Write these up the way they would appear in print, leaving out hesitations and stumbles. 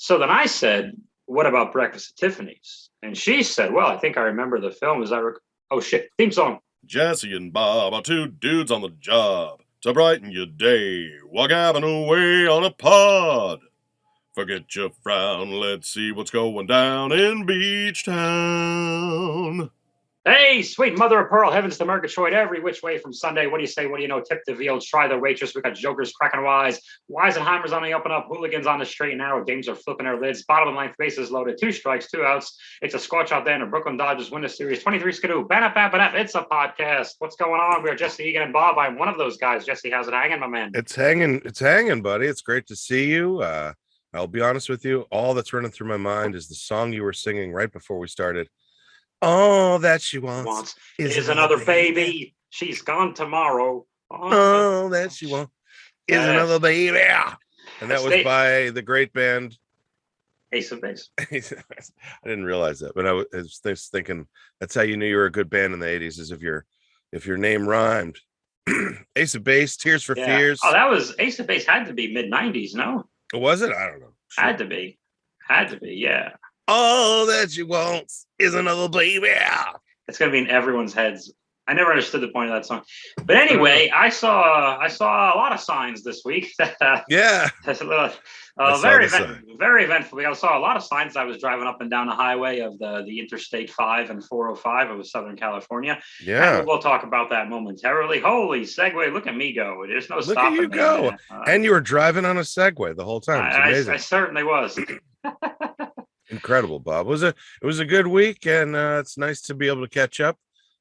So then I said, what about Breakfast at Tiffany's? And she said, well, I think I remember the film. Oh, shit. Theme song. Jesse and Bob are two dudes on the job to brighten your day while gabbing away on a pod. Forget your frown, let's see what's going down in Beachtown. Hey, sweet mother of pearl, heavens to Murgatroyd, every which way from Sunday. What do you say? What do you know? Tip the veal, try the waitress. We got jokers cracking wise. Weisenheimer's on the up and up. Hooligans on the straight and narrow. Dames are flipping their lids. Bottom of the ninth, bases loaded. 2 strikes, 2 outs. It's a scorch out there, and the Brooklyn Dodgers win the series. 23 skidoo. Banap. It's a podcast. What's going on? We're Jesse Egan and Bob. I'm one of those guys. Jesse, how's it hanging, my man? It's hanging, buddy. It's great to see you. I'll be honest with you. All that's running through my mind is the song you were singing right before we started. All that she wants is another baby. She's gone tomorrow. All that she wants is another baby. And that was by the great band Ace of Base. I didn't realize that, but I was thinking that's how you knew you were a good band in the 80s, is if your name rhymed. Ace of Base, Tears for Fears. Oh, that was Ace of Base. Had to be mid-90s, no? Was it? I don't know. Sure. Had to be, yeah. All that she wants is another baby. It's gonna be in everyone's heads. I never understood the point of that song. But anyway, I saw a lot of signs this week. Yeah. That's a little very eventful. I saw a lot of signs. I was driving up and down the highway of the Interstate 5 and 405 of Southern California. Yeah. And we'll talk about that momentarily. Holy segue. Look at me go. There's no stopping. Look at you go. And you were driving on a Segway the whole time. It's amazing. I certainly was. Incredible, Bob. It was a good week, and it's nice to be able to catch up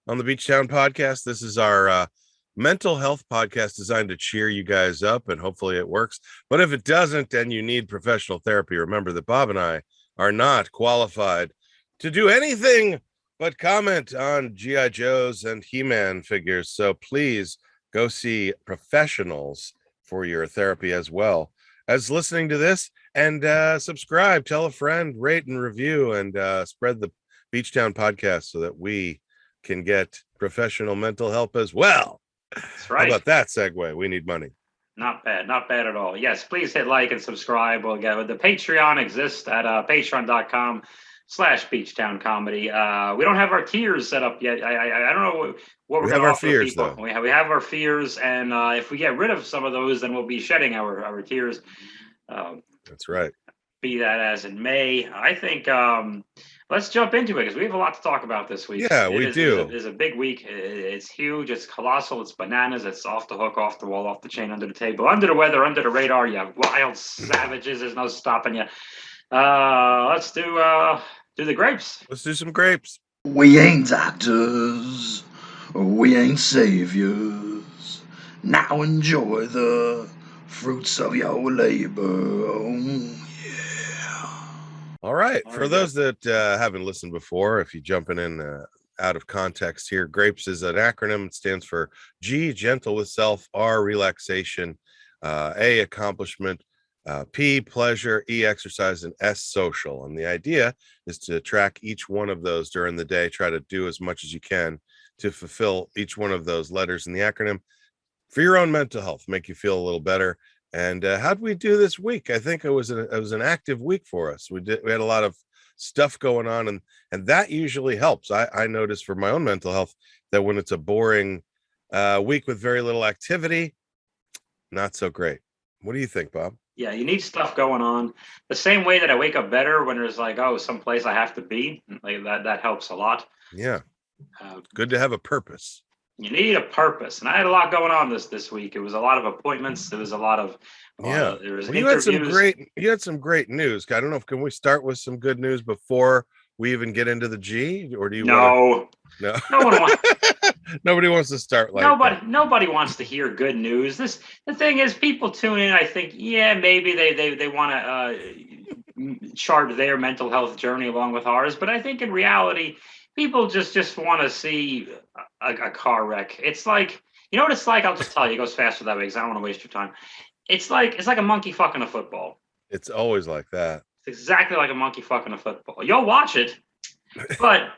on the Beachtown podcast. This is our mental health podcast designed to cheer you guys up, and hopefully it works. But if it doesn't and you need professional therapy, remember that Bob and I are not qualified to do anything but comment on G.I. Joes and He-Man figures. So please go see professionals for your therapy as well as listening to this. And subscribe, tell a friend, rate and review, and spread the Beachtown podcast so that we can get professional mental help as well. That's right. How about that segue? We need money. Not bad at all. Yes, please hit like and subscribe. We'll get the Patreon exists at patreon.com/Beachtown Comedy. We don't have our tiers set up yet. I don't know what we're going to offer people. We have our fears, and if we get rid of some of those, then we'll be shedding our tiers. That's right. Be that as it may, I think let's jump into it because we have a lot to talk about this week. Yeah, we do. It is a big week. It's huge. It's colossal. It's bananas. It's off the hook, off the wall, off the chain, under the table, under the weather, under the radar. You have wild savages. There's no stopping you. Let's do the grapes. Let's do some grapes. We ain't doctors. We ain't saviors. Now enjoy the fruits of your labor. Oh, yeah. All right. For those that haven't listened before, if you're jumping in out of context here, GRAPES is an acronym. It stands for G, gentle with self, R, relaxation, A, accomplishment, P, pleasure, E, exercise, and S, social. And the idea is to track each one of those during the day, try to do as much as you can to fulfill each one of those letters in the acronym for your own mental health, make you feel a little better. And how'd we do this week? I think it was an active week for us. We had a lot of stuff going on, and that usually helps. I notice for my own mental health that when it's a boring week with very little activity, not so great. What do you think, Bob? Yeah, you need stuff going on. The same way that I wake up better when there's like, someplace I have to be. Like that helps a lot. Yeah. Good to have a purpose. You need a purpose, and I had a lot going on this week. It was a lot of appointments. There was a lot of there was interviews. You had some great news. I don't know can we start with some good news before we even get into the G, or do you? No. No one wants. Nobody wants to start like nobody wants to hear good news. The thing is, people tune in. I think maybe they want to chart their mental health journey along with ours, but I think in reality, people just want to see a car wreck. It's like, you know what it's like? I'll just tell you. It goes faster that way because I don't want to waste your time. It's like a monkey fucking a football. It's always like that. It's exactly like a monkey fucking a football. You'll watch it, but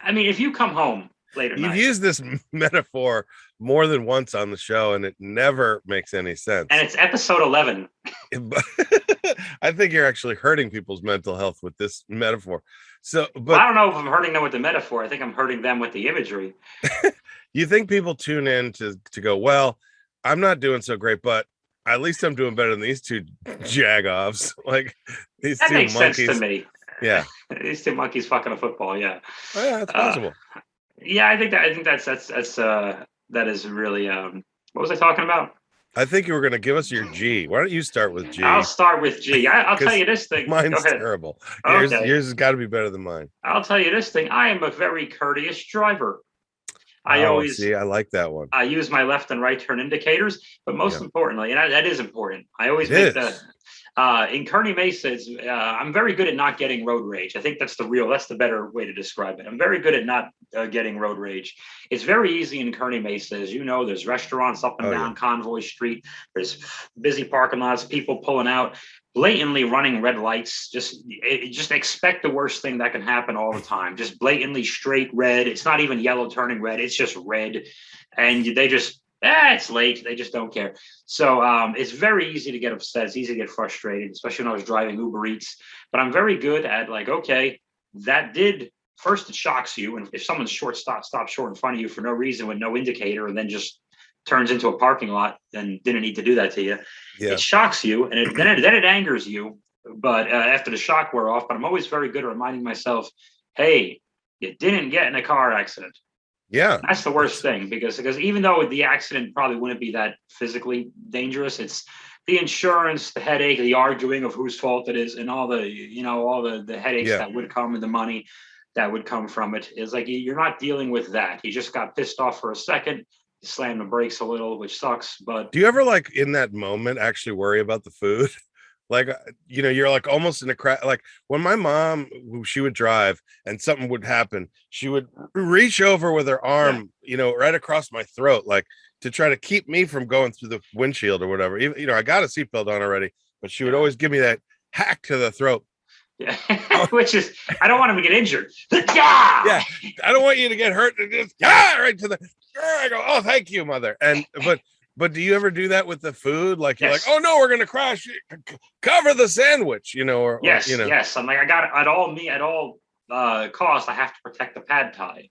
I mean, if you come home late at You've night. used this metaphor more than once on the show, and it never makes any sense. And it's episode 11. I think you're actually hurting people's mental health with this metaphor. So, Well, but I don't know if I'm hurting them with the metaphor. I think I'm hurting them with the imagery. you think people tune in to go, well, I'm not doing so great, but at least I'm doing better than these two jagoffs. Like these That two makes monkeys. sense to me. Yeah. These two monkeys fucking a football. Yeah. Oh, yeah, that's possible. Yeah, I think that is really what was I talking about? I think you were going to give us your G. Why don't you start with G? I'll start with G. I'll tell 'Cause you this thing. Go Mine's ahead. terrible. Okay. Yours has got to be better than mine. I'll tell you this thing. I am a very courteous driver. I like that one. I use my left and right turn indicators, but most importantly, and that is important, I always make in Kearney Mesa, I'm very good at not getting road rage. I think that's the better way to describe it. I'm very good at not getting road rage. It's very easy in Kearney Mesa. As you know, there's restaurants up and down Convoy Street. There's busy parking lots, people pulling out, blatantly running red lights. Just expect the worst thing that can happen all the time. Just blatantly straight red. It's not even yellow turning red. It's just red. And they just, it's late. They just don't care. So it's very easy to get upset. It's easy to get frustrated, especially when I was driving Uber Eats. But I'm very good at first it shocks you. And if someone's stops short in front of you for no reason with no indicator and then just turns into a parking lot and didn't need to do that to you, it shocks you. And then it angers you. But after the shock wore off, but I'm always very good at reminding myself, hey, you didn't get in a car accident. Yeah, that's the worst thing because even though the accident probably wouldn't be that physically dangerous, it's the insurance, the headache, the arguing of whose fault it is, and all the headaches that would come and the money that would come from it. Is like you're not dealing with that. You just got pissed off for a second, you slam the brakes a little, which sucks. But do you ever in that moment actually worry about the food? You're almost in a crash. Like when my mom, she would drive and something would happen, she would reach over with her arm, right across my throat, like to try to keep me from going through the windshield or whatever. Even, I got a seatbelt on already, but she would always give me that hack to the throat. Yeah, which is, I don't want him to get injured. Yeah, I don't want you to get hurt. Just right to the. I go, oh, thank you, mother. And But do you ever do that with the food? Like you're like, oh no, we're gonna crash. Cover the sandwich, Yes. I'm like, I got it at all costs. I have to protect the pad thai,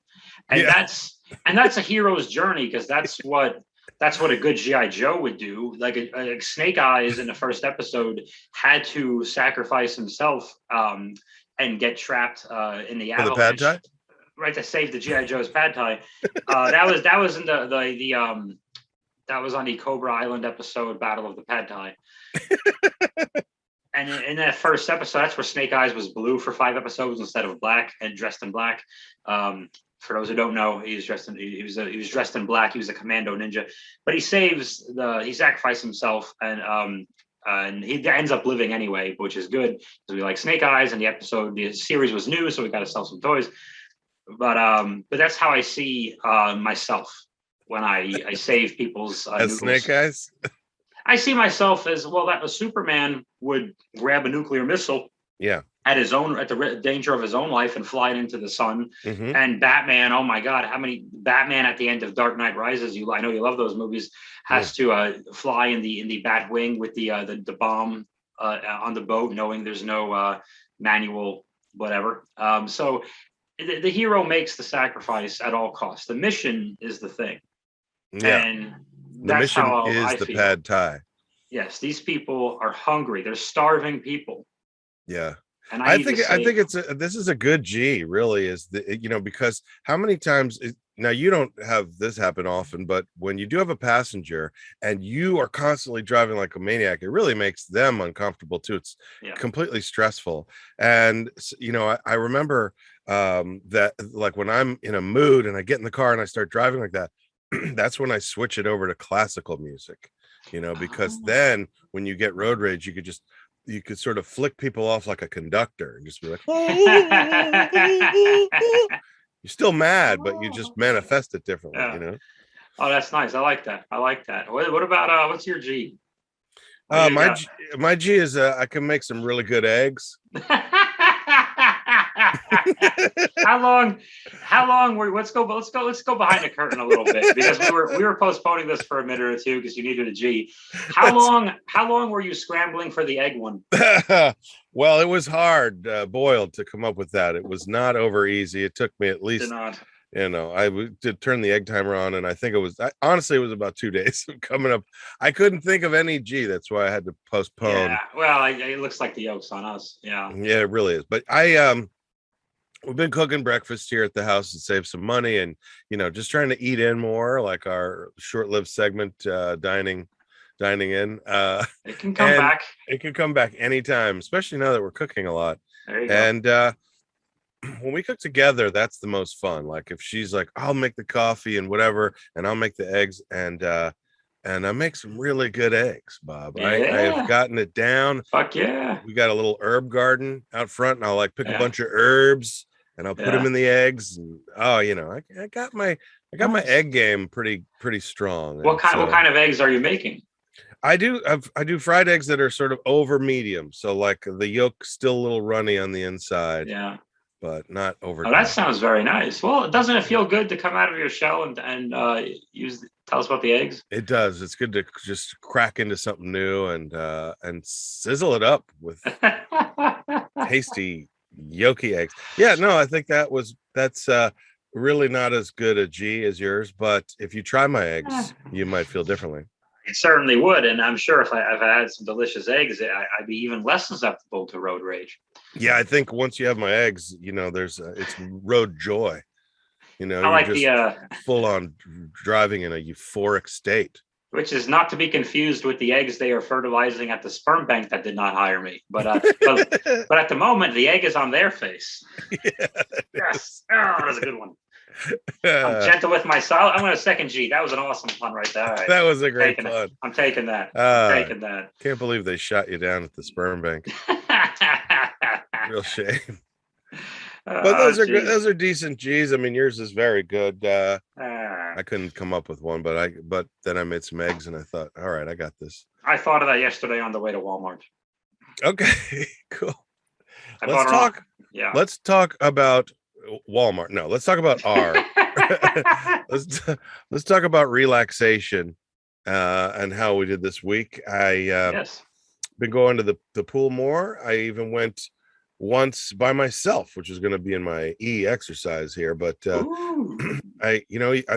and that's a hero's journey because that's what a good G.I. Joe would do. Like a Snake Eyes in the first episode had to sacrifice himself and get trapped in the avalanche. The pad thai? Right, to save the G.I. Joe's pad thai. That was in the that was on the Cobra Island episode, Battle of the Pad Thai. And in that first episode, that's where Snake Eyes was blue for 5 episodes instead of black and dressed in black. For those who don't know, he was dressed in black. He was a commando ninja, but he sacrificed himself and he ends up living anyway, which is good because we like Snake Eyes. And the series was new, so we got to sell some toys. But that's how I see myself. When I save people's as Snake Eyes, I see myself as that a Superman would grab a nuclear missile, at the danger of his own life and fly it into the sun. Mm-hmm. And Batman, oh my God, how many Batman at the end of Dark Knight Rises? I know you love those movies. Has to fly in the bat wing with the bomb on the boat, knowing there's no manual whatever. So the hero makes the sacrifice at all costs. The mission is the thing. Yeah, and the mission is the pad thai. Yes, these people are hungry. They're starving people. Yeah, and I think this is a good G. Really, is because how many times now you don't have this happen often, but when you do have a passenger and you are constantly driving like a maniac, it really makes them uncomfortable too. It's completely stressful. And I remember that like when I'm in a mood and I get in the car and I start driving like that. That's when I switch it over to classical music, because then when you get road rage, you could sort of flick people off like a conductor and just be like, you're still mad, but you just manifest it differently, Oh, that's nice. I like that. What about what's your G? My G is I can make some really good eggs. How long were let's go behind the curtain a little bit, because we were postponing this for a minute or two because you needed a G. How long were you scrambling for the egg one? Well, it was hard boiled to come up with that. It was not over easy. It took me at least, did turn the egg timer on, and I think honestly it was about 2 days of coming up. I couldn't think of any G. That's why I had to postpone. Yeah, well, it looks like the yolk's on us. Yeah, it really is. But we've been cooking breakfast here at the house to save some money, and just trying to eat in more, like our short-lived segment, dining in. It can come back. It can come back anytime, especially now that we're cooking a lot. There you go. And when we cook together, that's the most fun. Like if she's like, I'll make the coffee and whatever, and I'll make the eggs, and I make some really good eggs, Bob. Yeah. I have gotten it down. Fuck yeah. We got a little herb garden out front, and I'll like pick a bunch of herbs and I'll put them in the eggs. And I got my egg game pretty strong. What kind of eggs are you making? I do fried eggs that are sort of over medium, so like the yolk still a little runny on the inside. Yeah. But not over. Oh, that sounds very nice. Well, doesn't it feel good to come out of your shell and tell us about the eggs? It does. It's good to just crack into something new and sizzle it up with tasty yolky eggs. Yeah, no, I think that's really not as good a G as yours, but if you try my eggs, you might feel differently. It certainly would, and I'm sure if I had some delicious eggs, I'd be even less susceptible to road rage. Yeah, I think once you have my eggs, there's it's road joy. I like the full on driving in a euphoric state. Which is not to be confused with the eggs they are fertilizing at the sperm bank that did not hire me. But but at the moment, the egg is on their face. Yeah, yes, that was a good one. I'm gentle with myself. I'm going to second G. That was an awesome pun right there. Right. That was a great pun. I'm taking that. Taking that. Can't believe they shot you down at the sperm bank. Real shame. But those are good. Those are decent G's. I mean, yours is very good. I couldn't come up with one, but then I made some eggs and I thought, all right, I got this. I thought of that yesterday on the way to Walmart. Okay, cool. Let's talk about Walmart. No, let's talk about R. let's talk about relaxation and how we did this week. Been going to the pool more. I even went once by myself, which is going to be in my exercise here, but I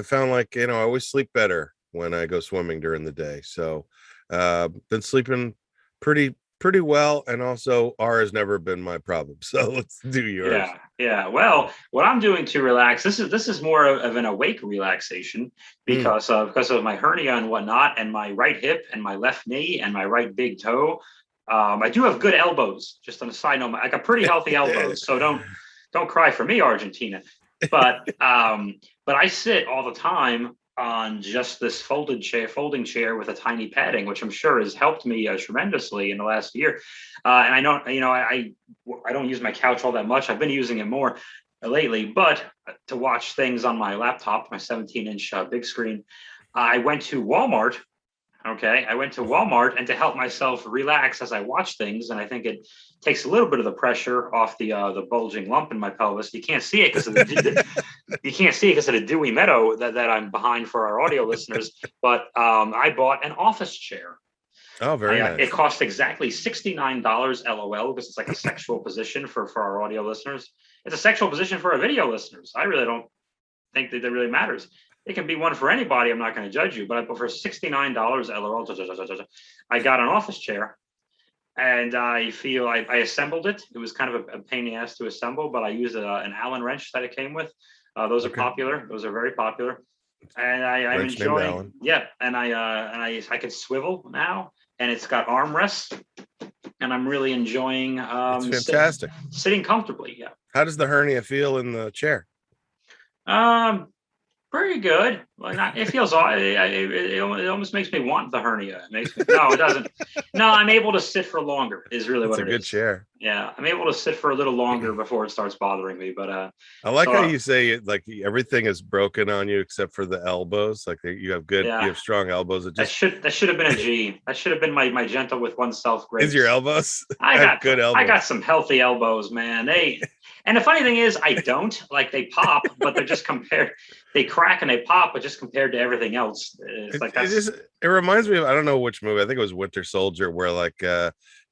found like I always sleep better when I go swimming during the day, so been sleeping pretty well, and also R has never been my problem, so let's do yours. Yeah. Well, what I'm doing to relax, this is more of an awake relaxation because of my hernia and whatnot, and my right hip and my left knee and my right big toe. I do have good elbows. Just on a side note, I got pretty healthy elbows, so don't cry for me, Argentina. But I sit all the time on just this folding chair with a tiny padding, which I'm sure has helped me tremendously in the last year. And I know, I don't use my couch all that much. I've been using it more lately, but to watch things on my laptop, my 17-inch big screen, I went to Walmart. Okay, I went to Walmart, and to help myself relax as I watch things, and I think it takes a little bit of the pressure off the bulging lump in my pelvis. You can't see it because of the dewy meadow that I'm behind for our audio listeners. But I bought an office chair. Oh, very nice. It cost exactly $69, LOL, because it's like a sexual position for our audio listeners. It's a sexual position for our video listeners. I really don't think that really matters. It can be one for anybody. I'm not going to judge you, but for $69, LOL, I got an office chair, and I feel I assembled it. It was kind of a pain in the ass to assemble, but I used an Allen wrench that it came with. Those are popular. Those are very popular, and I'm enjoying. Yeah, and I can swivel now, and it's got armrests, and I'm really enjoying. It's fantastic. Sitting comfortably. Yeah. How does the hernia feel in the chair? Pretty good. Well, it feels it almost makes me want the hernia. It makes me no, it doesn't. No, I'm able to sit for longer. Is really It's what a it good is. chair. Yeah, I'm able to sit for a little longer before it starts bothering me. But I like so how you say like everything is broken on you except for the elbows. Like you yeah, have strong elbows. It just that should have been a G. That should have been my gentle with oneself is your grapes. elbows. I have good I elbows. got some healthy elbows, man. And the funny thing is, I don't like they pop, but they're just compared. They crack and they pop, but just compared to everything else, it's like that's It reminds me of, I don't know which movie. I think it was Winter Soldier, where like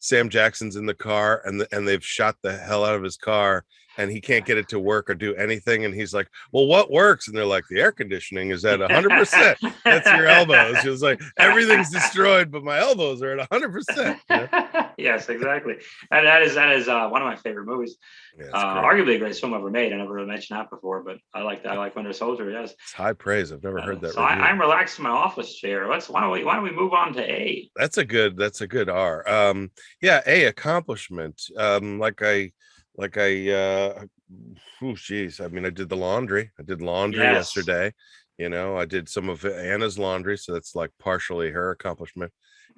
Sam Jackson's in the car and they've shot the hell out of his car and he can't get it to work or do anything. And he's like, well, what works? And they're like, the air conditioning is at 100%. That's your elbows. It's like everything's destroyed, but my elbows are at 100%. You know? Yes, exactly. And that is one of my favorite movies. Yeah, Arguably the greatest film ever made. I never really mentioned that before, but I like that. I like Winter Soldier. Yes, it's high praise. I've never heard that. So I'm relaxed in my office chair. Why don't we move on to A? That's a good R. Yeah, A, accomplishment. Oh geez. I mean, I did the laundry. I did laundry yesterday. You know, I did some of Anna's laundry, so that's like partially her accomplishment.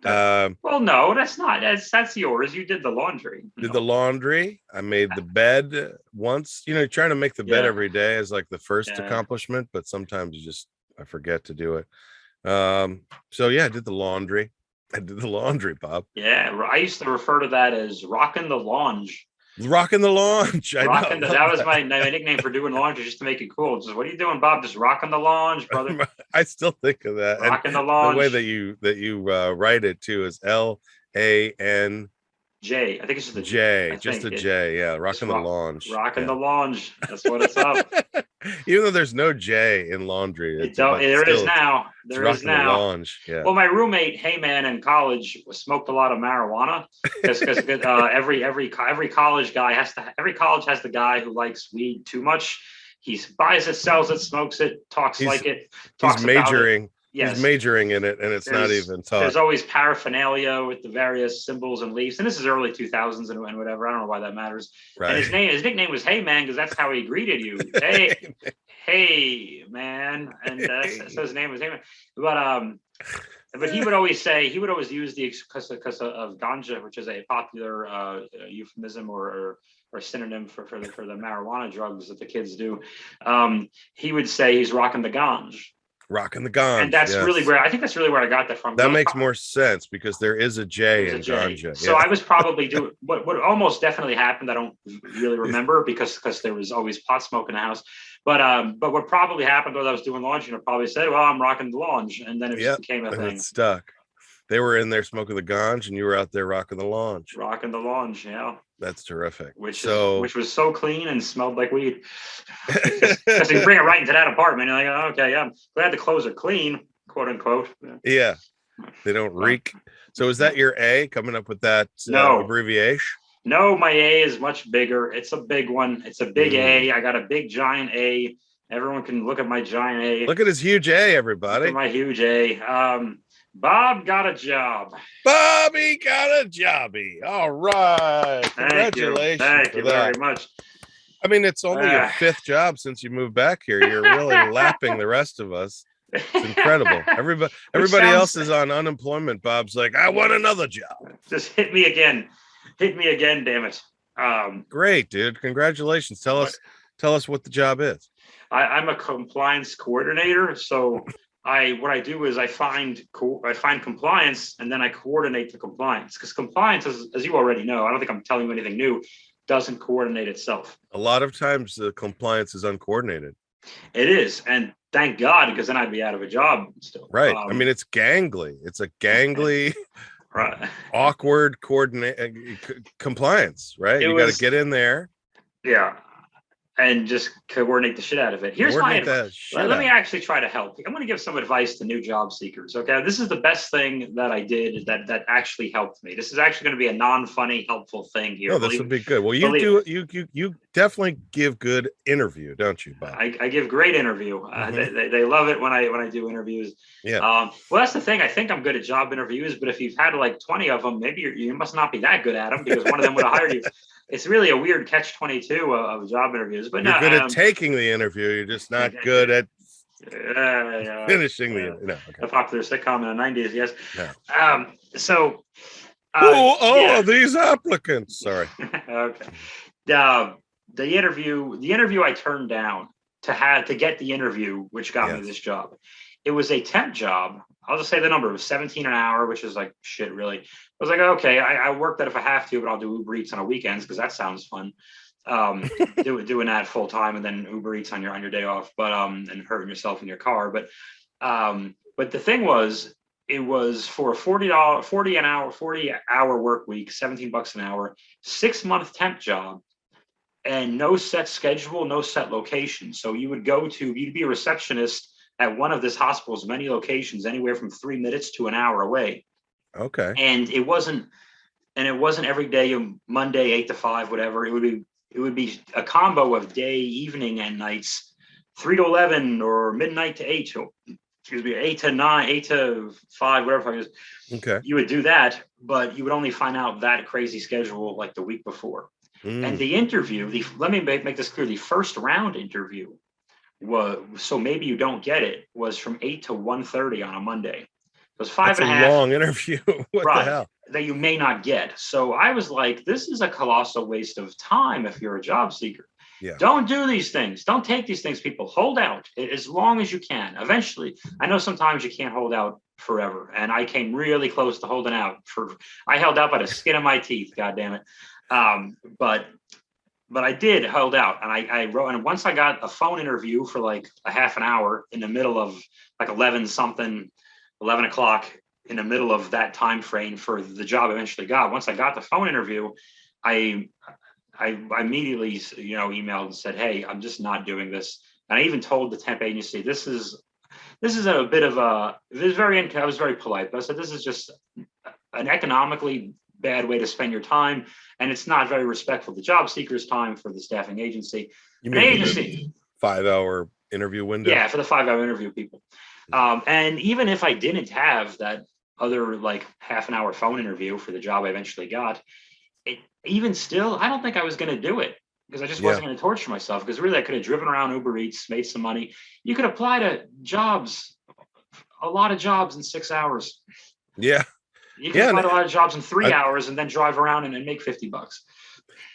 Well, no, that's not. That's yours. You did the laundry. Did the laundry. I made the bed once. You know, trying to make the bed every day is like the first accomplishment, but sometimes I forget to do it. So yeah, I did the laundry. I did the laundry, Bob. Yeah, I used to refer to that as rocking the lounge. Rocking the launge. That was my nickname for doing laundry, just to make it cool. Just what are you doing, Bob? Just rocking the lounge, brother. I still think of that. Rocking the lounge. The way that you write it too is LANJ. I think it's just a J. Just a J. Yeah, rocking the lounge. Rocking the lounge. That's what it's up. Even though there's no J in laundry, there it is now. There is now. Lounge. Yeah. Well, my roommate, Heyman, in college smoked a lot of marijuana because every college guy every college has the guy who likes weed too much. He buys it, sells it, smokes it, talks like it. He's majoring. Yes. He's majoring in it, and it's not even taught. There's always paraphernalia with the various symbols and leaves, and this is early 2000s and whatever. I don't know why that matters. Right. And his nickname was Hey Man because that's how he greeted you. Hey man, and so his name was Hey Man. But he would always use the because of ganja, which is a popular euphemism or synonym for the marijuana drugs that the kids do. He would say he's rocking the ganj. Rocking the ganja, and that's really where I got that from. That makes more sense because there is a J in ganja. So I was probably doing what almost definitely happened. I don't really remember because there was always pot smoke in the house. But what probably happened was I was doing laundry and I probably said, "Well, I'm rocking the lounge," and then it just became a thing. It stuck. They were in there smoking the ganj, and you were out there rocking the lounge. Rocking the lounge, yeah. That's terrific. Which was so clean and smelled like weed. Because you bring it right into that apartment, and you're like, okay, yeah, I'm glad the clothes are clean, quote unquote. Yeah, they don't reek. So is that your A coming up with that abbreviation? No, my A is much bigger. It's a big one. It's a big A. I got a big giant A. Everyone can look at my giant A. Look at his huge A, everybody. Look at my huge A. Bob got a job. Bobby got a jobby. All right. Congratulations. Thank you very much. I mean, it's only your fifth job since you moved back here. You're really lapping the rest of us. It's incredible. Everybody else is on unemployment. Bob's like, I want another job. Just hit me again. Damn it. Great, dude. Congratulations. Tell us what the job is. I'm a compliance coordinator. So what I do is I find compliance and then I coordinate the compliance, because compliance, as you already know, I don't think I'm telling you anything new, doesn't coordinate itself. A lot of times the compliance is uncoordinated. It is, and thank God, because then I'd be out of a job still. Right. I mean, it's gangly. It's a gangly, right, awkward compliance. Right. You got to get in there. Yeah. And just coordinate the shit out of it. Here's my advice. Let me actually try to help. I'm going to give some advice to new job seekers. Okay, this is the best thing that I did that actually helped me. This is actually going to be a non-funny, helpful thing here. No, this would be good. Well, you definitely give good interview, don't you, Bob? I give great interview. They love it when I do interviews. Yeah. Well, that's the thing. I think I'm good at job interviews, but if you've had like 20 of them, maybe you must not be that good at them, because one of them would have hired you. It's really a weird catch-22 of job interviews. But you're good at taking the interview. You're just not good at Finishing the no. Okay. A popular sitcom in the 90s. Yes. No. So. Who are all these applicants? Sorry. Okay. The interview I turned down to get the interview, which got me this job. It was a temp job. I'll just say the number. It was 17 an hour, which is like shit, really. I was like, okay, I work that if I have to, but I'll do Uber Eats on the weekends because that sounds fun. Doing that full time and then Uber Eats on your day off, but and hurting yourself in your car. But the thing was, it was for a $40 hour work week, $17 an hour, 6-month temp job, and no set schedule, no set location. So you'd be a receptionist at one of this hospital's many locations, anywhere from 3 minutes to an hour away. Okay. And it wasn't every day, Monday 8 to 5, whatever. It would be a combo of day, evening, and nights, 3 to 11 or midnight to 8. Excuse me, 8 to 9, 8 to 5, whatever it is. Okay. You would do that, but you would only find out that crazy schedule like the week before. And the interview, let me make this clear. The first round interview was, so maybe you don't get it, was from 8 to 1:30 on a Monday. It was 5 and a half. Long interview. What the hell? That you may not get. So I was like, this is a colossal waste of time if you're a job seeker. Yeah. Don't do these things. Don't take these things, people. Hold out as long as you can. Eventually, I know sometimes you can't hold out forever. And I came really close to holding out. I held out by the skin of my teeth, God damn it. But I did hold out. And I wrote, and once I got a phone interview for like a half an hour in the middle of like 11 o'clock, in the middle of that time frame for the job I eventually got. Once I got the phone interview, I immediately, emailed and said, hey, I'm just not doing this. And I even told the temp agency, this is a bit of I was very polite, but I said, this is just an economically bad way to spend your time. And it's not very respectful to job seekers' time for the staffing agency. You mean agency 5-hour interview window? Yeah, for the 5-hour interview people. And even if I didn't have that other like half an hour phone interview for the job I eventually got, even still, I don't think I was going to do it because I just wasn't going to torture myself. Because really, I could have driven around Uber Eats, made some money. You could apply to jobs, a lot of jobs in 6 hours. Yeah. You can apply to a lot of jobs in 3 hours and then drive around and make $50.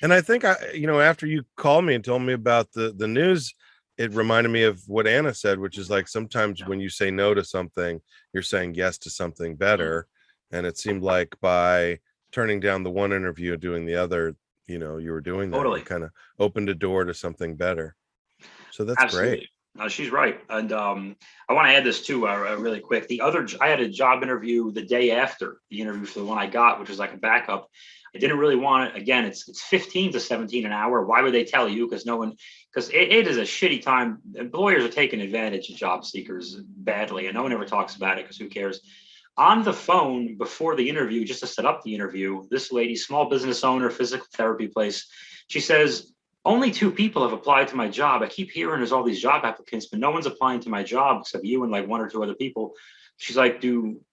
And I think after you called me and told me about the news, it reminded me of what Anna said, which is like sometimes when you say no to something, you're saying yes to something better. And it seemed like by turning down the one interview and doing the other, you were doing that. Totally. Kind of opened a door to something better. So that's Absolutely. great. No, she's right. And I want to add this too, really quick. I had a job interview the day after the interview for the one I got, which was like a backup. I didn't really want it. Again, it's 15 to 17 an hour. Why would they tell you? Because it is a shitty time. Employers are taking advantage of job seekers badly, and no one ever talks about it because who cares? On the phone before the interview, just to set up the interview, this lady, small business owner, physical therapy place, she says, only 2 people have applied to my job. I keep hearing there's all these job applicants, but no one's applying to my job except you and like 1 or 2 other people. She's like,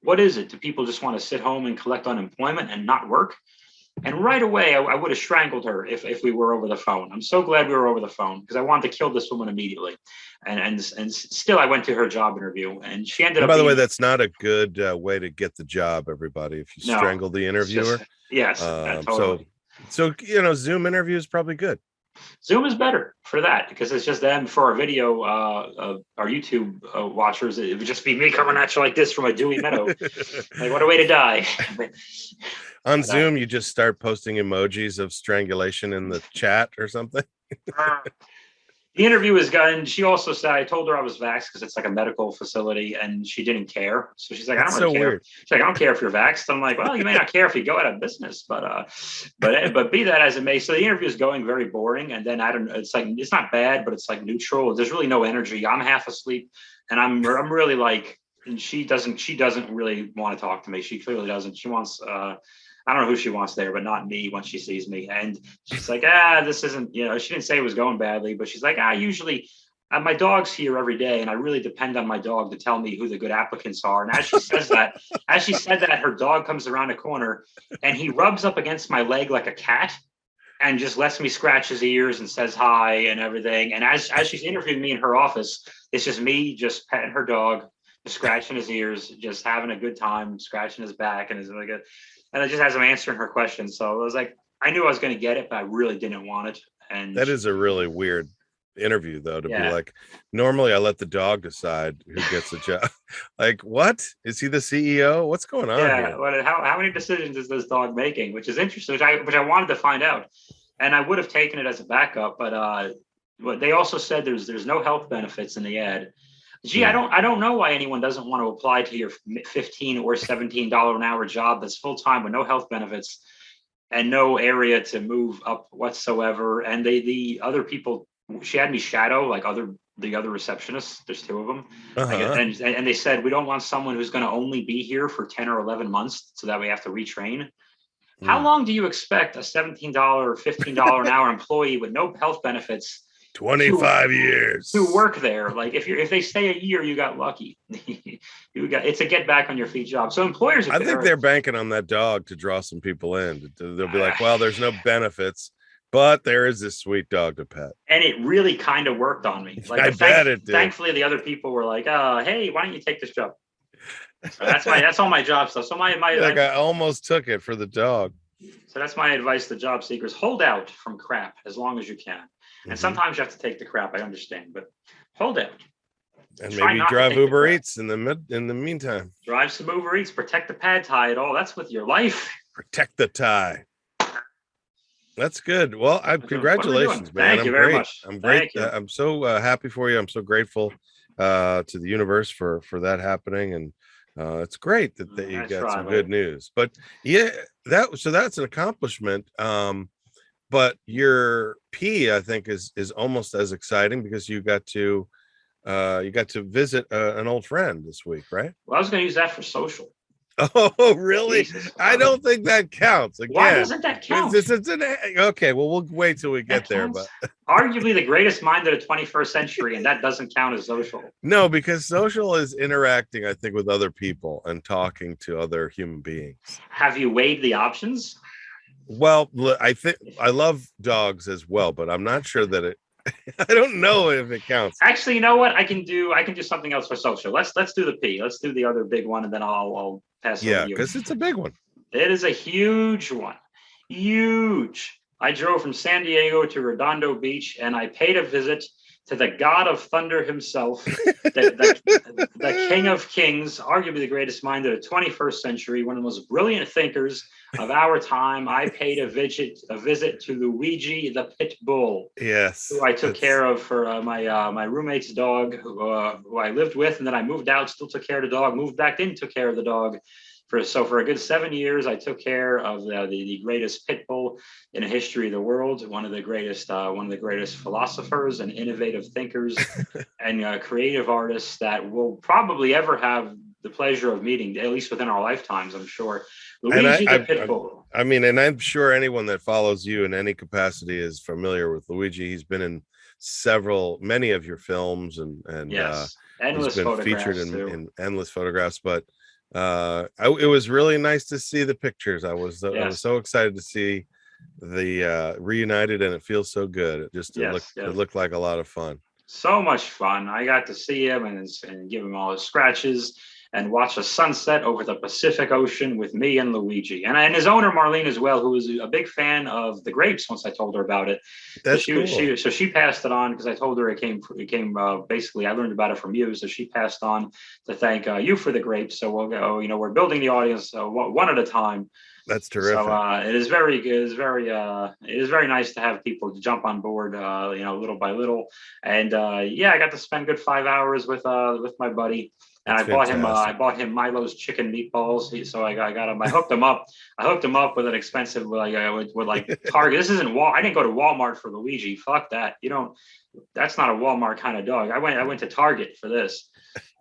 what is it? Do people just want to sit home and collect unemployment and not work? And right away, I would have strangled her if we were over the phone. I'm so glad we were over the phone because I wanted to kill this woman immediately. And still, I went to her job interview, and she ended up. By the way, that's not a good way to get the job, everybody. If you strangle the interviewer, yes, totally. So Zoom interview is probably good. Zoom is better for that because it's just them. For our video, our YouTube watchers, it would just be me coming at you like this from a dewy meadow. Like, what a way to die. On Zoom, you just start posting emojis of strangulation in the chat or something. The interview is done. She also said, I told her I was vaxxed because it's like a medical facility, and she didn't care. So she's like, I don't really care. Weird. She's like, I don't care if you're vaxxed. I'm like, well, you may not care if you go out of business, but be that as it may. So the interview is going very boring, and then it's not bad, but it's like neutral. There's really no energy. I'm half asleep, and I'm really like, and she doesn't really want to talk to me. She clearly doesn't. She wants. I don't know who she wants there, but not me when she sees me. And she's like, this isn't, she didn't say it was going badly, but she's like, usually my dog's here every day, and I really depend on my dog to tell me who the good applicants are. And as she said that, her dog comes around the corner and he rubs up against my leg like a cat and just lets me scratch his ears and says hi and everything. And as she's interviewing me in her office, it's just me just petting her dog, just scratching his ears, just having a good time, scratching his back, and it just has him answering her questions. So I was like, I knew I was going to get it, but I really didn't want it. And That is a really weird interview, though, to be Yeah. like, normally I let the dog decide who gets a job. Like, what? Is he the CEO? What's going on yeah, here? what, how many decisions is this dog making? Which is interesting, which I wanted to find out, and I would have taken it as a backup, but they also said there's no health benefits in the ad. Gee, I don't know why anyone doesn't want to apply to your $15 or $17 an hour job that's full time with no health benefits and no area to move up whatsoever. And the other people, she had me shadow like the other receptionists. There's two of them, and they said we don't want someone who's going to only be here for 10 or 11 months, so that we have to retrain. How long do you expect a $17 or $15 an hour employee with no health benefits 25 years to work there? Like if they stay a year, you got lucky. It's a get back on your feet job. So employers, I think they're banking on that dog to draw some people in. They'll be like, well, there's no benefits, but there is this sweet dog to pet. And it really kind of worked on me. Like I bet it did. Thankfully, the other people were like, hey, why don't you take this job? So that's all my job stuff. So I almost took it for the dog. So that's my advice to job seekers: hold out from crap as long as you can. And sometimes you have to take the crap. I understand, but hold out. And maybe drive Uber Eats in the meantime. Drive some Uber Eats. Protect the pad tie at all. That's with your life. Protect the tie. That's good. Well, congratulations, man. Thank you very much. I'm great. I'm so happy for you. I'm so grateful to the universe for that happening, and it's great that you got some good news. But yeah, that's an accomplishment. But your P, I think, is almost as exciting because you got to visit an old friend this week, right? Well, I was going to use that for social. Oh, really? Jesus, I don't think that counts. Again, why doesn't that count? Okay, well, we'll wait till we get there. But arguably the greatest mind of the 21st century, and that doesn't count as social. No, because social is interacting, I think, with other people and talking to other human beings. Have you weighed the options? Well, I think I love dogs as well, but I'm not sure that it. I don't know if it counts. Actually, you know what? I can do something else for social. Let's do the P. Let's do the other big one, and then I'll pass it over to you. Because it's a big one. It is a huge one. Huge. I drove from San Diego to Redondo Beach, and I paid a visit to the God of Thunder himself, the King of Kings, arguably the greatest mind of the 21st century, one of the most brilliant thinkers of our time. I paid a visit to Luigi the pit bull. Yes, who I took care of for my roommate's dog, who I lived with, and then I moved out, still took care of the dog, moved back in, took care of the dog. For a good 7 years, I took care of the greatest pit bull in the history of the world, one of the greatest philosophers and innovative thinkers and creative artists that we'll probably ever have the pleasure of meeting, at least within our lifetimes, I'm sure. Luigi the pit bull. I mean, and I'm sure anyone that follows you in any capacity is familiar with Luigi. He's been in many of your films, and yes, he's been featured in endless photographs, but it was really nice to see the pictures. I was so excited to see the reunited, and it feels so good. It looked like a lot of fun. So much fun. I got to see him and give him all his scratches and watch a sunset over the Pacific Ocean with me and Luigi and his owner Marlene as well, who was a big fan of the grapes. Once I told her about it, that's cool. She passed it on because I told her it came basically I learned about it from you, so she passed on to thank you for the grapes. So we'll go. We're building the audience one at a time. That's terrific. So it is very good. It is very nice to have people jump on board, little by little. And I got to spend a good 5 hours with my buddy. And I bought him Milo's chicken meatballs. So I got him. I hooked him up with an expensive with Target. This isn't I didn't go to Walmart for Luigi. Fuck that. That's not a Walmart kind of dog. I went to Target for this.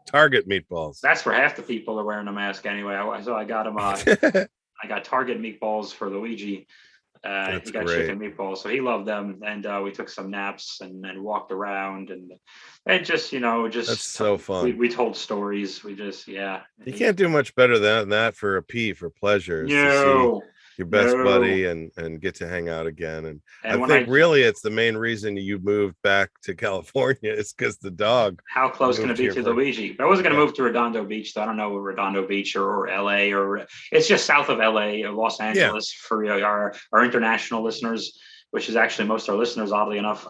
Target meatballs. That's where half the people are wearing a mask anyway. So I got him. I got Target meatballs for Luigi. He got chicken meatballs, so he loved them. And we took some naps and walked around and just that's so fun. We told stories. We just You can't do much better than that for a P for pleasure. No, your best No. buddy and get to hang out again. And I when think really it's the main reason you moved back to California is because the dog. How close can it moved be here to for- Luigi? But I wasn't going to Yeah. move to Redondo Beach. So I don't know Redondo Beach or LA or it's just south of LA, Los Angeles for our international listeners, which is actually most of our listeners, oddly enough.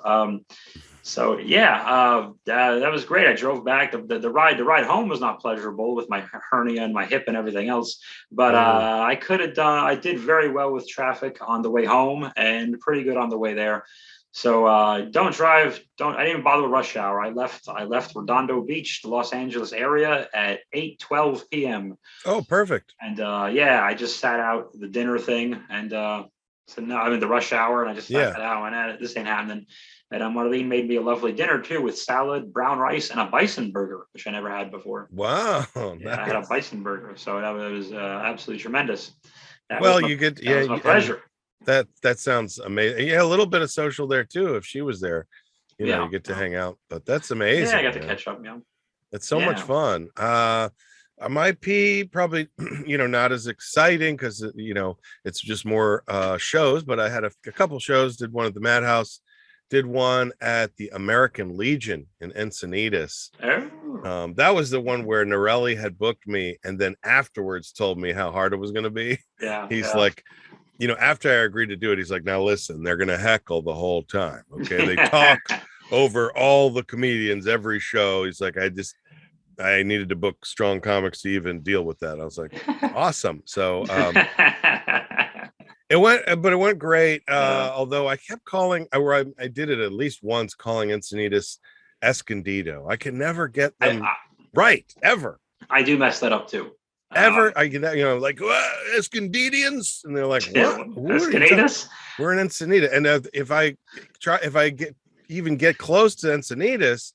So yeah, that was great. I drove back. The ride home was not pleasurable with my hernia and my hip and everything else. But I could have done. I did very well with traffic on the way home and pretty good on the way there. So don't drive. I didn't even bother with rush hour. I left Redondo Beach, the Los Angeles area, at 8:12 p.m. Oh, perfect. And I just sat out the dinner thing and. So no, I'm in the rush hour, and I just sat out and this ain't happening. And Marlene made me a lovely dinner too, with salad, brown rice, and a bison burger, which I never had before. Wow, yeah, I had a bison burger, so that was absolutely tremendous. That was my pleasure. That sounds amazing. Yeah, a little bit of social there too. If she was there, you get to hang out. But that's amazing. Yeah, I got to catch up. Yeah, it's so much fun. My P probably not as exciting because it's just more shows, but I had a couple shows. Did one at the Madhouse, did one at the American Legion in Encinitas. That was the one where Norelli had booked me and then afterwards told me how hard it was going to be. He's like, after I agreed to do it, he's like, now listen, they're going to heckle the whole time. Okay, they talk over all the comedians every show. He's like, I needed to book strong comics to even deal with that. I was like, awesome. So it went great. Although I kept calling, I did it at least once, calling Encinitas Escondido. I can never get them right ever. I do mess that up too. I get that, like Escondidians, and they're like, what? Escondidas? We're in Encinita, and if I get close to Encinitas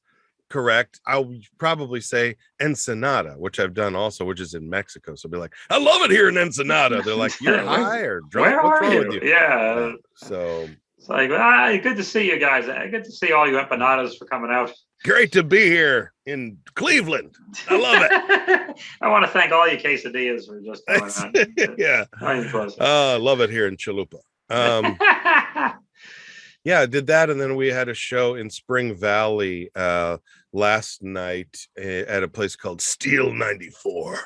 correct, I'll probably say Ensenada, which I've done also, which is in Mexico. So I'll be like, I love it here in Ensenada. They're like, you're high or drunk? Where What's are wrong you? with you? Yeah. So it's like, good to see you guys. Good to see all you empanadas for coming out. Great to be here in Cleveland. I love it. I want to thank all you quesadillas for just coming out. Yeah. I love it here in Chalupa. Yeah, I did that, and then we had a show in Spring Valley last night at a place called Steel 94,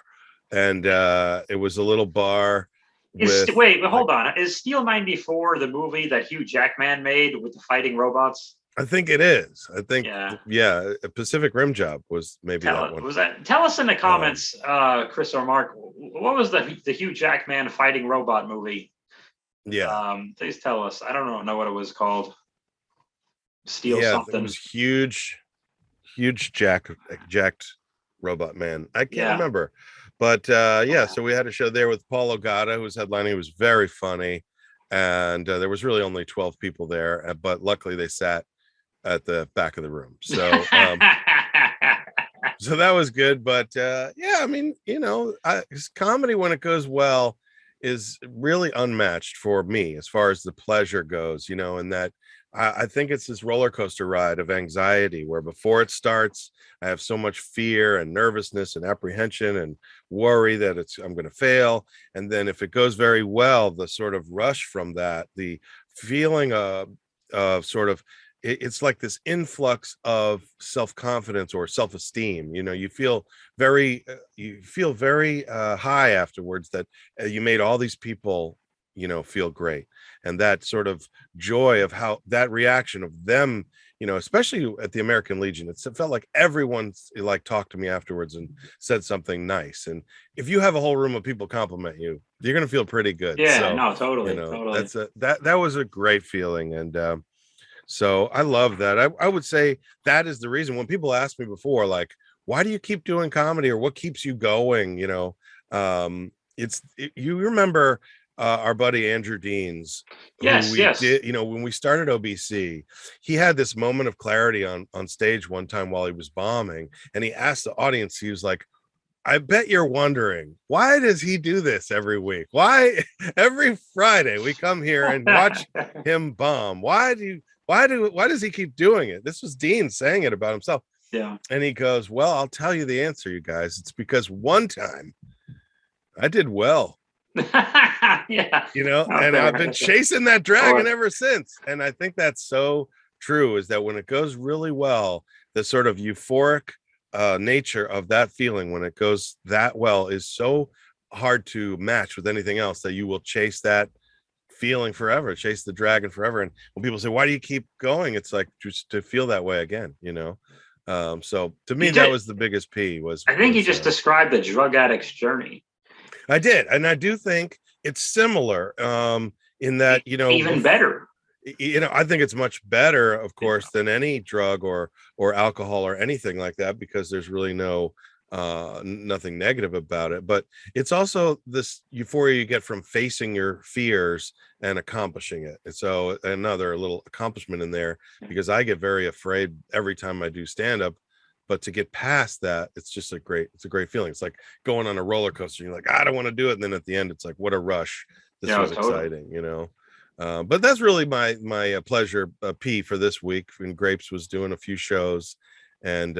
and it was a little bar. Hold on. Is Steel 94 the movie that Hugh Jackman made with the fighting robots? I think it is. I think, a Pacific Rim Job was maybe that one. Tell us in the comments, Chris or Mark, what was the Hugh Jackman fighting robot movie? Yeah. Please tell us. I don't know what it was called. Steel something. It was huge jacked robot man. I can't remember. But so we had a show there with Paul Ogata, who was headlining. It was very funny. And there was really only 12 people there, but luckily they sat at the back of the room. So so that was good. But comedy, when it goes well, is really unmatched for me as far as the pleasure goes, and that I think it's this roller coaster ride of anxiety where before it starts, I have so much fear and nervousness and apprehension and worry that I'm going to fail. And then if it goes very well, the sort of rush from that, the feeling of sort of, it's like this influx of self-confidence or self-esteem. You feel very high afterwards that you made all these people feel great, and that sort of joy of how that reaction of them, especially at the American Legion, it felt like everyone talked to me afterwards and said something nice. And if you have a whole room of people compliment you, you're gonna feel pretty good. Totally. That was a great feeling. And so I love that. I would say that is the reason when people ask me before, like, why do you keep doing comedy, or what keeps you going? You remember our buddy Andrew Deans, did, when we started OBC, he had this moment of clarity on stage one time while he was bombing, and he asked the audience, he was like, I bet you're wondering, why does he do this every week? Why every Friday we come here and watch him bomb? Why does he keep doing it? This was Dean saying it about himself. Yeah. And he goes, well, I'll tell you the answer, you guys. It's because one time I did well. Yeah. And I've been chasing that dragon Or- ever since. And I think that's so true, is that when it goes really well, the sort of euphoric nature of that feeling when it goes that well is so hard to match with anything else, that you will chase that feeling forever, chase the dragon forever. And when people say, why do you keep going, it's like just to feel that way again. So to me, that was the biggest P. I think you just described the drug addict's journey. I did, and I do think it's similar in that, even better. I think it's much better, of course, than any drug or alcohol or anything like that, because there's really nothing negative about it. But it's also this euphoria you get from facing your fears and accomplishing it. And so another little accomplishment in there, because I get very afraid every time I do stand up. But to get past that, it's a great feeling. It's like going on a roller coaster. You're like, I don't want to do it. And then at the end, it's like, what a rush. This was exciting, But that's really my pleasure P for this week. And Grapes was doing a few shows. And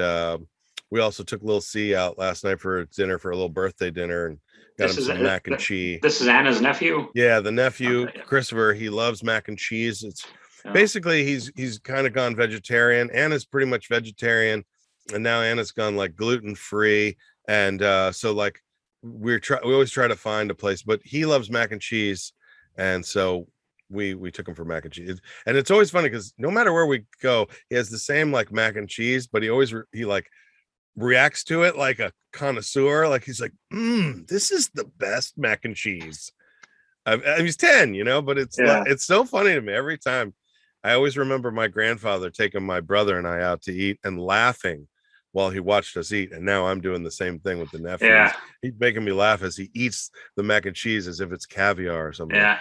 we also took little C out last night for dinner, for a little birthday dinner, and got him some mac and cheese. This is Anna's nephew? Yeah, the nephew, okay, yeah. Christopher, he loves mac and cheese. It's basically he's kind of gone vegetarian. Anna's pretty much vegetarian. And now Anna's gone like gluten-free, and so like we always try to find a place, but he loves mac and cheese, and so we took him for mac and cheese. And it's always funny because no matter where we go, he has the same like mac and cheese, but he always he like reacts to it like a connoisseur. Like he's like, this is the best mac and cheese. He's 10, but it's so funny to me every time. I always remember my grandfather taking my brother and I out to eat and laughing while he watched us eat. And now I'm doing the same thing with the nephews. Yeah. He's making me laugh as he eats the mac and cheese as if it's caviar or something. Yeah. Like,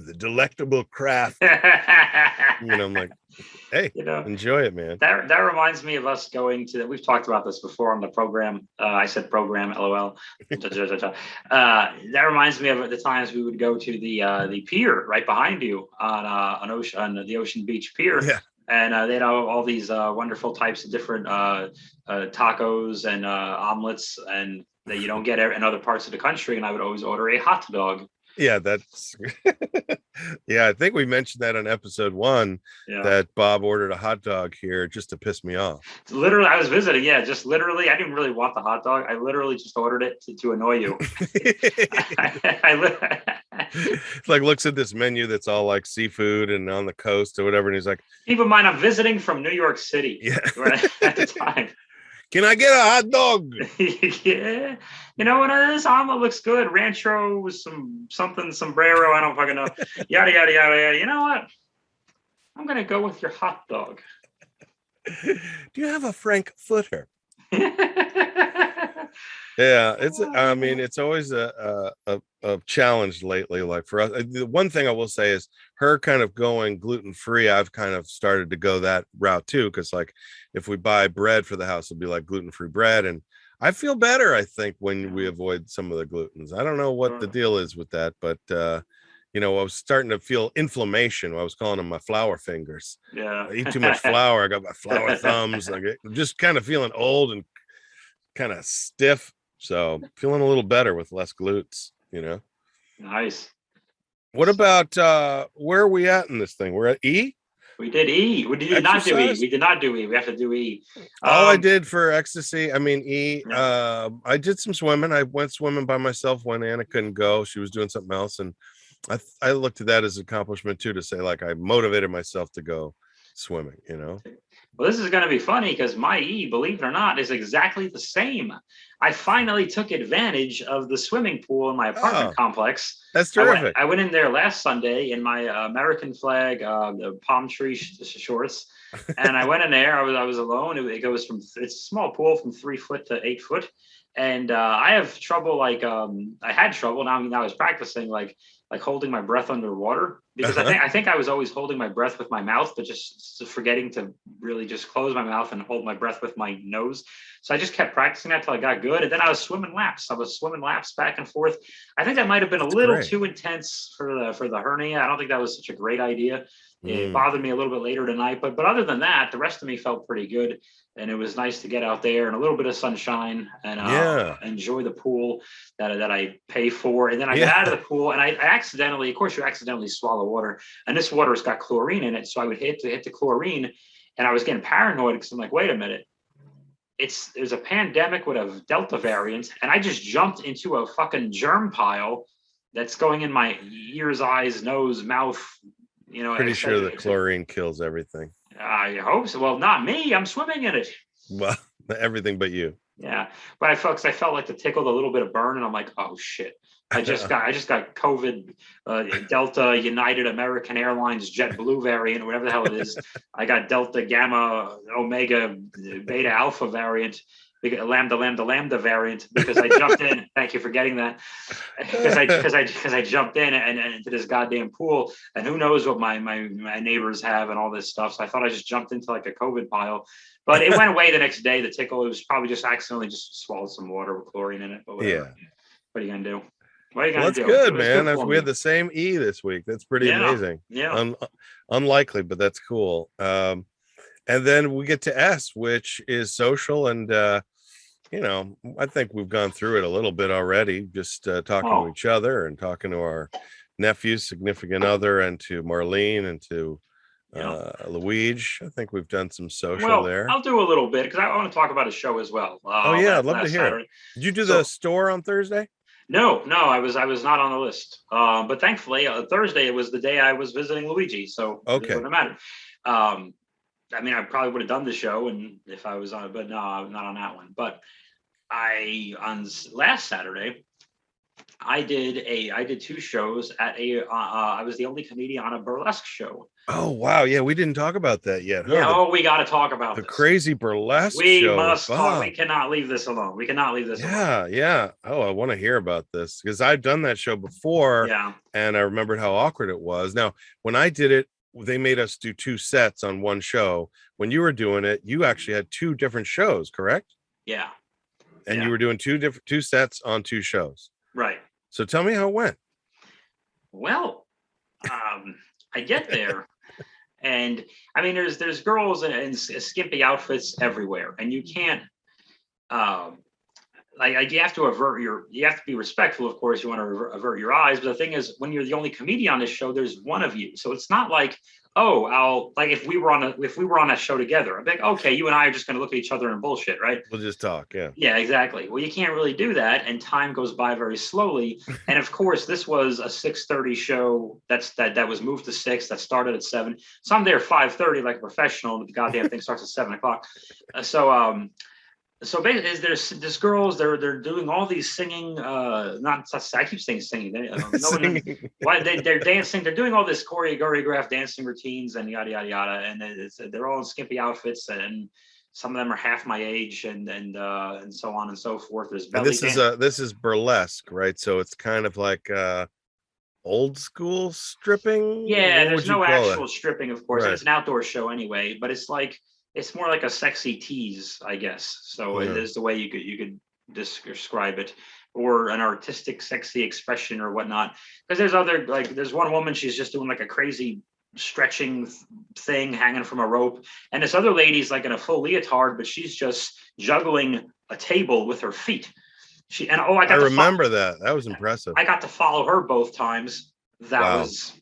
the delectable craft. I'm like, hey, enjoy it, man. That reminds me of us going to, we've talked about this before on the program. I said program, LOL. That reminds me of the times we would go to the pier right behind you on the Ocean Beach Pier. Yeah. And they had all these wonderful types of different tacos and omelets, and that you don't get in other parts of the country. And I would always order a hot dog. Yeah, that's yeah, I think we mentioned that on episode 1 that Bob ordered a hot dog here just to piss me off. Literally, I was visiting. Yeah, just literally, I didn't really want the hot dog. I literally just ordered it to annoy you. It's like looks at this menu that's all like seafood and on the coast or whatever, and he's like, keep in mind, I'm visiting from New York City. Yeah. At the time. Can I get a hot dog? Yeah. This omelet looks good. Rancho with something sombrero. I don't fucking know. Yada, yada, yada, yada. You know what? I'm going to go with your hot dog. Do you have a Frank Footer? Yeah, it's always a challenge lately. Like for us, the one thing I will say is her kind of going gluten-free. I've kind of started to go that route too, because like if we buy bread for the house, it'll be like gluten-free bread, and I feel better, I think, when we avoid some of the glutens. I don't know what the deal is with that, but I was starting to feel inflammation. I was calling them my flour fingers. Yeah, I eat too much flour. I got my flour thumbs. Like just kind of feeling old and kind of stiff. So feeling a little better with less glutes, Nice. What about where are we at in this thing? We're at E? We did E. We did not do E. We did not do E. We have to do E. All I did for ecstasy, E, I did some swimming. I went swimming by myself when Anna couldn't go. She was doing something else. And I looked at that as an accomplishment too, to say like I motivated myself to go swimming, Well, this is going to be funny because my E, believe it or not, is exactly the same. I finally took advantage of the swimming pool in my apartment complex. That's terrific. I went in there last Sunday in my American flag, the palm tree shorts, and I went in there. I was alone. It goes it's a small pool from 3 foot to 8 foot, and I have trouble. I had trouble. Now I was practicing. Like like holding my breath underwater, because Uh-huh. I think I was always holding my breath with my mouth, but just forgetting to really just close my mouth and hold my breath with my nose. So I just kept practicing that till I got good. And then I was swimming laps. I was swimming laps back and forth. I think that might have been a That's little great. too intense for the hernia. I don't think that was such a great idea. It Mm. bothered me a little bit later tonight, but other than that, the rest of me felt pretty good, and it was nice to get out there and a little bit of sunshine and Yeah. enjoy the pool that I pay for. And then I got Yeah. out of the pool, and I accidentally, of course, you accidentally swallow water, and this water's got chlorine in it, so I would hit the chlorine, and I was getting paranoid because I'm like, wait a minute. There's a pandemic with a Delta variant, and I just jumped into a fucking germ pile that's going in my ears, eyes, nose, mouth, Pretty et sure cetera, that et cetera. chlorine kills everything. I hope so. Well, not me. I'm swimming in it. Well, everything but you. Yeah, but I felt like the tickled a little bit of burn, and I'm like, oh shit. I just got COVID, Delta, United American Airlines, JetBlue variant, whatever the hell it is. I got Delta, Gamma, Omega, Beta, Alpha variant, Lambda variant, because I jumped in. Thank you for getting that. Because I jumped in and into this goddamn pool, and who knows what my neighbors have and all this stuff. So I thought I just jumped into like a COVID pile. But it went away the next day. The tickle, it was probably just accidentally just swallowed some water with chlorine in it. But whatever. Yeah. What are you gonna do? What are you Well, gonna that's do? good, It was man. good for We me. had the same E this week. That's pretty Yeah, amazing. yeah. Unlikely, but that's cool. And then we get to S, which is social. And, I think we've gone through it a little bit already, just talking to Oh, each other and talking to our nephew's significant other and to Marlene and to yeah. Luigi. I think we've done some social Well, there. I'll do a little bit because I want to talk about a show as well. Oh, yeah. I'd love to Last hear it. Saturday. Did you do the So store on Thursday? no, I was not on the list. But thankfully, Thursday was the day I was visiting Luigi, so it Okay. wouldn't matter. I mean, I probably would have done the show, and if I was on, but no, I'm not on that one. But on last Saturday, I did two shows at I was the only comedian on a burlesque show. Oh, wow. Yeah, we didn't talk about that yet. Huh? Yeah. We got to talk about The this. crazy burlesque We show. must talk. Wow. We cannot leave this alone. We cannot leave this alone. Yeah. Oh, I want to hear about this because I've done that show before. Yeah. And I remembered how awkward it was. Now, when I did it, they made us do two sets on one show. When you were doing it, you actually had two different shows, correct? Yeah. And Yeah. you were doing two sets on two shows. Right. So tell me how it went. Well, I get there, and I mean, there's girls in skimpy outfits everywhere, and you can't. Like you have to you have to be respectful, of course. You want to avert your eyes, but the thing is, when you're the only comedian on this show, there's one of you, so it's not like, oh, I'll like if we were on that show together, I'd be like, okay, you and I are just going to look at each other and bullshit, right? We'll just talk. Yeah. Yeah, exactly. Well, you can't really do that, and time goes by very slowly. And of course, this was a 6:30 show that was moved to 6. That started at 7. So I'm there 5:30 like a professional, and the goddamn thing starts at 7 o'clock. So basically, there's girls. They're doing all these singing. Not I keep saying singing. They're dancing. They're doing all this choreographed dancing routines and yada yada yada. And they're all in skimpy outfits, and some of them are half my age, and so on and so forth. There's belly This is burlesque, right? So it's kind of like old school stripping. Yeah, What there's would you no call actual it? stripping, of course. Right. It's an outdoor show anyway, but it's more like a sexy tease, I guess. So it is the way you could describe it, or an artistic, sexy expression or whatnot. Because there's one woman, she's just doing like a crazy stretching thing hanging from a rope, and this other lady's like in a full leotard, but she's just juggling a table with her feet. I remember that. That was impressive. I got to follow her both times. That's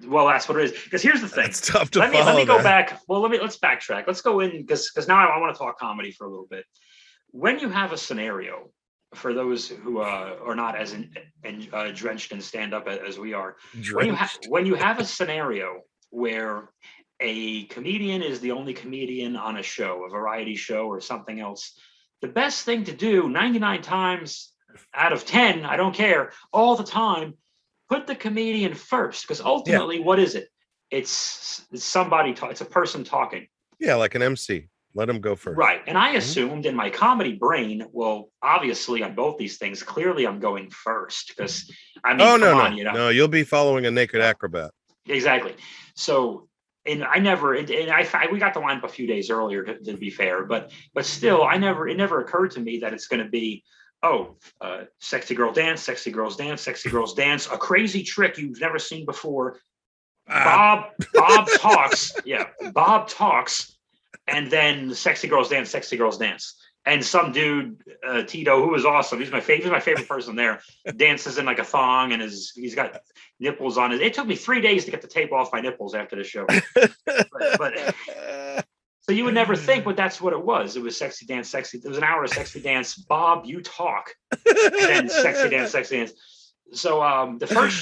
what it is. Because here's the thing. It's tough to let follow. me go back. Well, let's backtrack. Let's go in because now I want to talk comedy for a little bit. When you have a scenario, for those who are not as drenched in stand-up as we are, when you have a scenario where a comedian is the only comedian on a show, a variety show or something else, the best thing to do 99 times out of 10, I don't care, all the time, put the comedian first, because ultimately, what is it? It's somebody it's a person talking. Yeah, like an MC. Let him go first. Right. And I assumed in my comedy brain, well, obviously on both these things, clearly I'm going first because I mean, no, you'll be following a naked acrobat. Exactly. So, and we got the line up a few days earlier to be fair, but still, it never occurred to me that it's going to be, sexy girl dance, sexy girls dance, sexy girls dance, a crazy trick you've never seen before. Bob talks. Yeah. Bob talks. And then sexy girls dance, sexy girls dance. And some dude, Tito, who was awesome. He's my favorite person there. Dances in like a thong, and he's got nipples on it. It took me 3 days to get the tape off my nipples after the show. but so you would never think, but that's what it was. It was sexy dance, sexy. It was an hour of sexy dance. Bob, you talk, and then sexy dance, sexy dance. So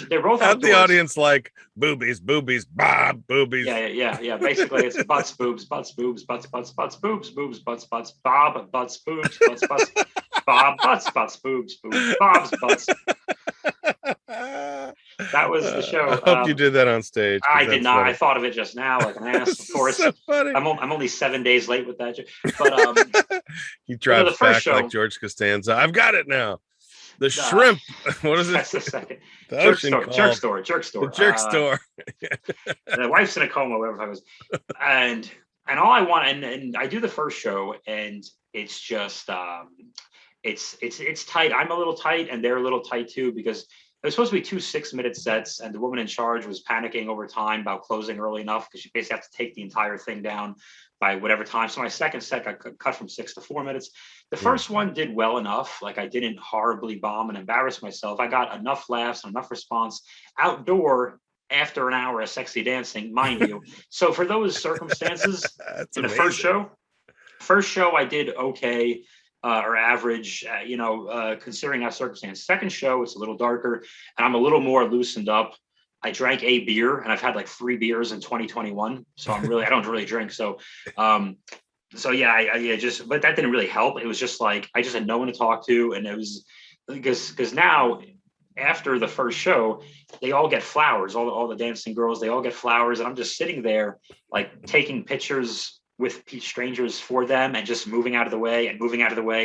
they're both out the audience like boobies, Bob, boobies. Yeah. Basically, it's butts, boobs, butts, boobs, butts, butts, butts, boobs, boobs, butts, butts, Bob, butts, boobs, butts, butts, Bob, butts, butts, boobs, boobs, Bob's butts. That was the show. I hope you did that on stage. I did not. Funny. I thought of it just now, like an ass. Of course, so funny. I'm only 7 days late with that. But he drives back show, like George Costanza. I've got it now. The shrimp. What is it? That's the second. Jerk store. The jerk store. The wife's in a coma, whatever it was. And all I want, and I do the first show, and it's just it's tight. I'm a little tight, and they're a little tight too, because it was supposed to be 2 6-minute sets, and the woman in charge was panicking over time about closing early enough because she basically have to take the entire thing down by whatever time. So my second set got cut from 6 to 4 minutes. The first one did well enough. Like, I didn't horribly bomb and embarrass myself. I got enough laughs and enough response outdoor after an hour of sexy dancing, mind you. So for those circumstances, in the first show I did okay. Or average, considering that circumstance. Second show, it's a little darker, and I'm a little more loosened up. I drank a beer, and I've had like 3 beers in 2021. So I don't really drink. So, but that didn't really help. It was just like, I just had no one to talk to. And it was because now, after the first show, they all get flowers, all the dancing girls, they all get flowers. And I'm just sitting there, like, taking pictures with strangers for them and just moving out of the way. I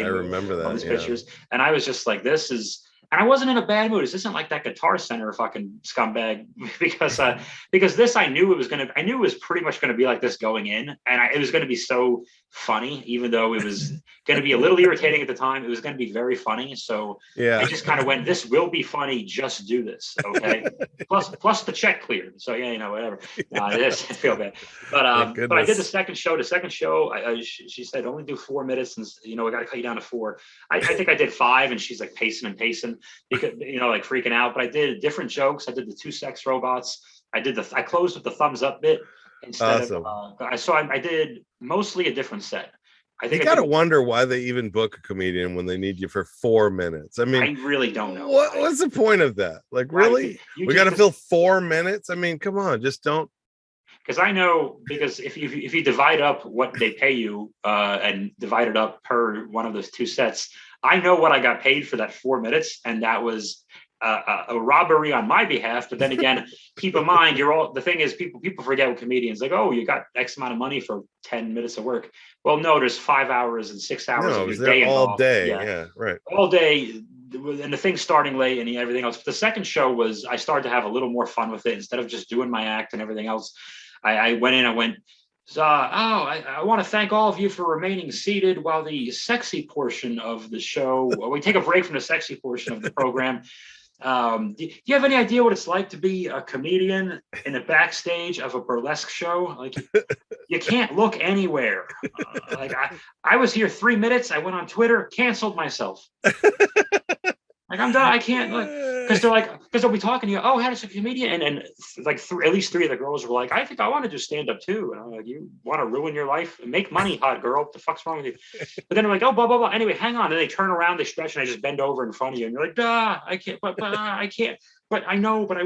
remember that. All these pictures. And I was just like, this is, and I wasn't in a bad mood. This isn't like that Guitar Center fucking scumbag because this, I knew it was pretty much going to be like this going in. And it was going to be so funny, even though it was going to be a little irritating at the time. It was going to be very funny. So yeah, I just kind of went, this will be funny. Just do this. Okay. plus the check cleared. So yeah, whatever. I feel bad. But I did the second show. The second show, she said, only do 4 minutes. And we got to cut you down to 4. I think I did 5, and she's like pacing. Because like freaking out. But I did different jokes. I did the 2 sex robots. I closed with the thumbs up bit instead of I did mostly a different set. I think you gotta wonder why they even book a comedian when they need you for 4 minutes. I mean, I really don't know. What's the point of that? Like, really? We got to fill 4 minutes? I mean, come on, just don't. Because I know, because if you divide up what they pay you and divide it up per one of those 2 sets, I know what I got paid for that 4 minutes, and that was a robbery on my behalf. But then again, keep in mind, the thing is, people forget with comedians, like, oh, you got X amount of money for 10 minutes of work. Well, no, there's 5 hours and 6 hours of your day all involved. Day. Yeah, right. All day, and the thing starting late and everything else. But the second show was, I started to have a little more fun with it instead of just doing my act and everything else. I went in. I went. I want to thank all of you for remaining seated while the sexy portion of the show. We take a break from the sexy portion of the program. Do you have any idea what it's like to be a comedian in the backstage of a burlesque show? Like, you can't look anywhere. I was here 3 minutes. I went on Twitter, canceled myself. Like, I'm done. I can't, because they'll be talking to you. Oh, how does a comedian? And like at least 3 of the girls were like, I think I want to do stand up too. And I'm like, you want to ruin your life? Make money, hot girl. What the fuck's wrong with you? But then they're like, oh, blah, blah, blah. Anyway, hang on. And they turn around, they stretch, and I just bend over in front of you. And you're like, I can't, but I can't. But I know, but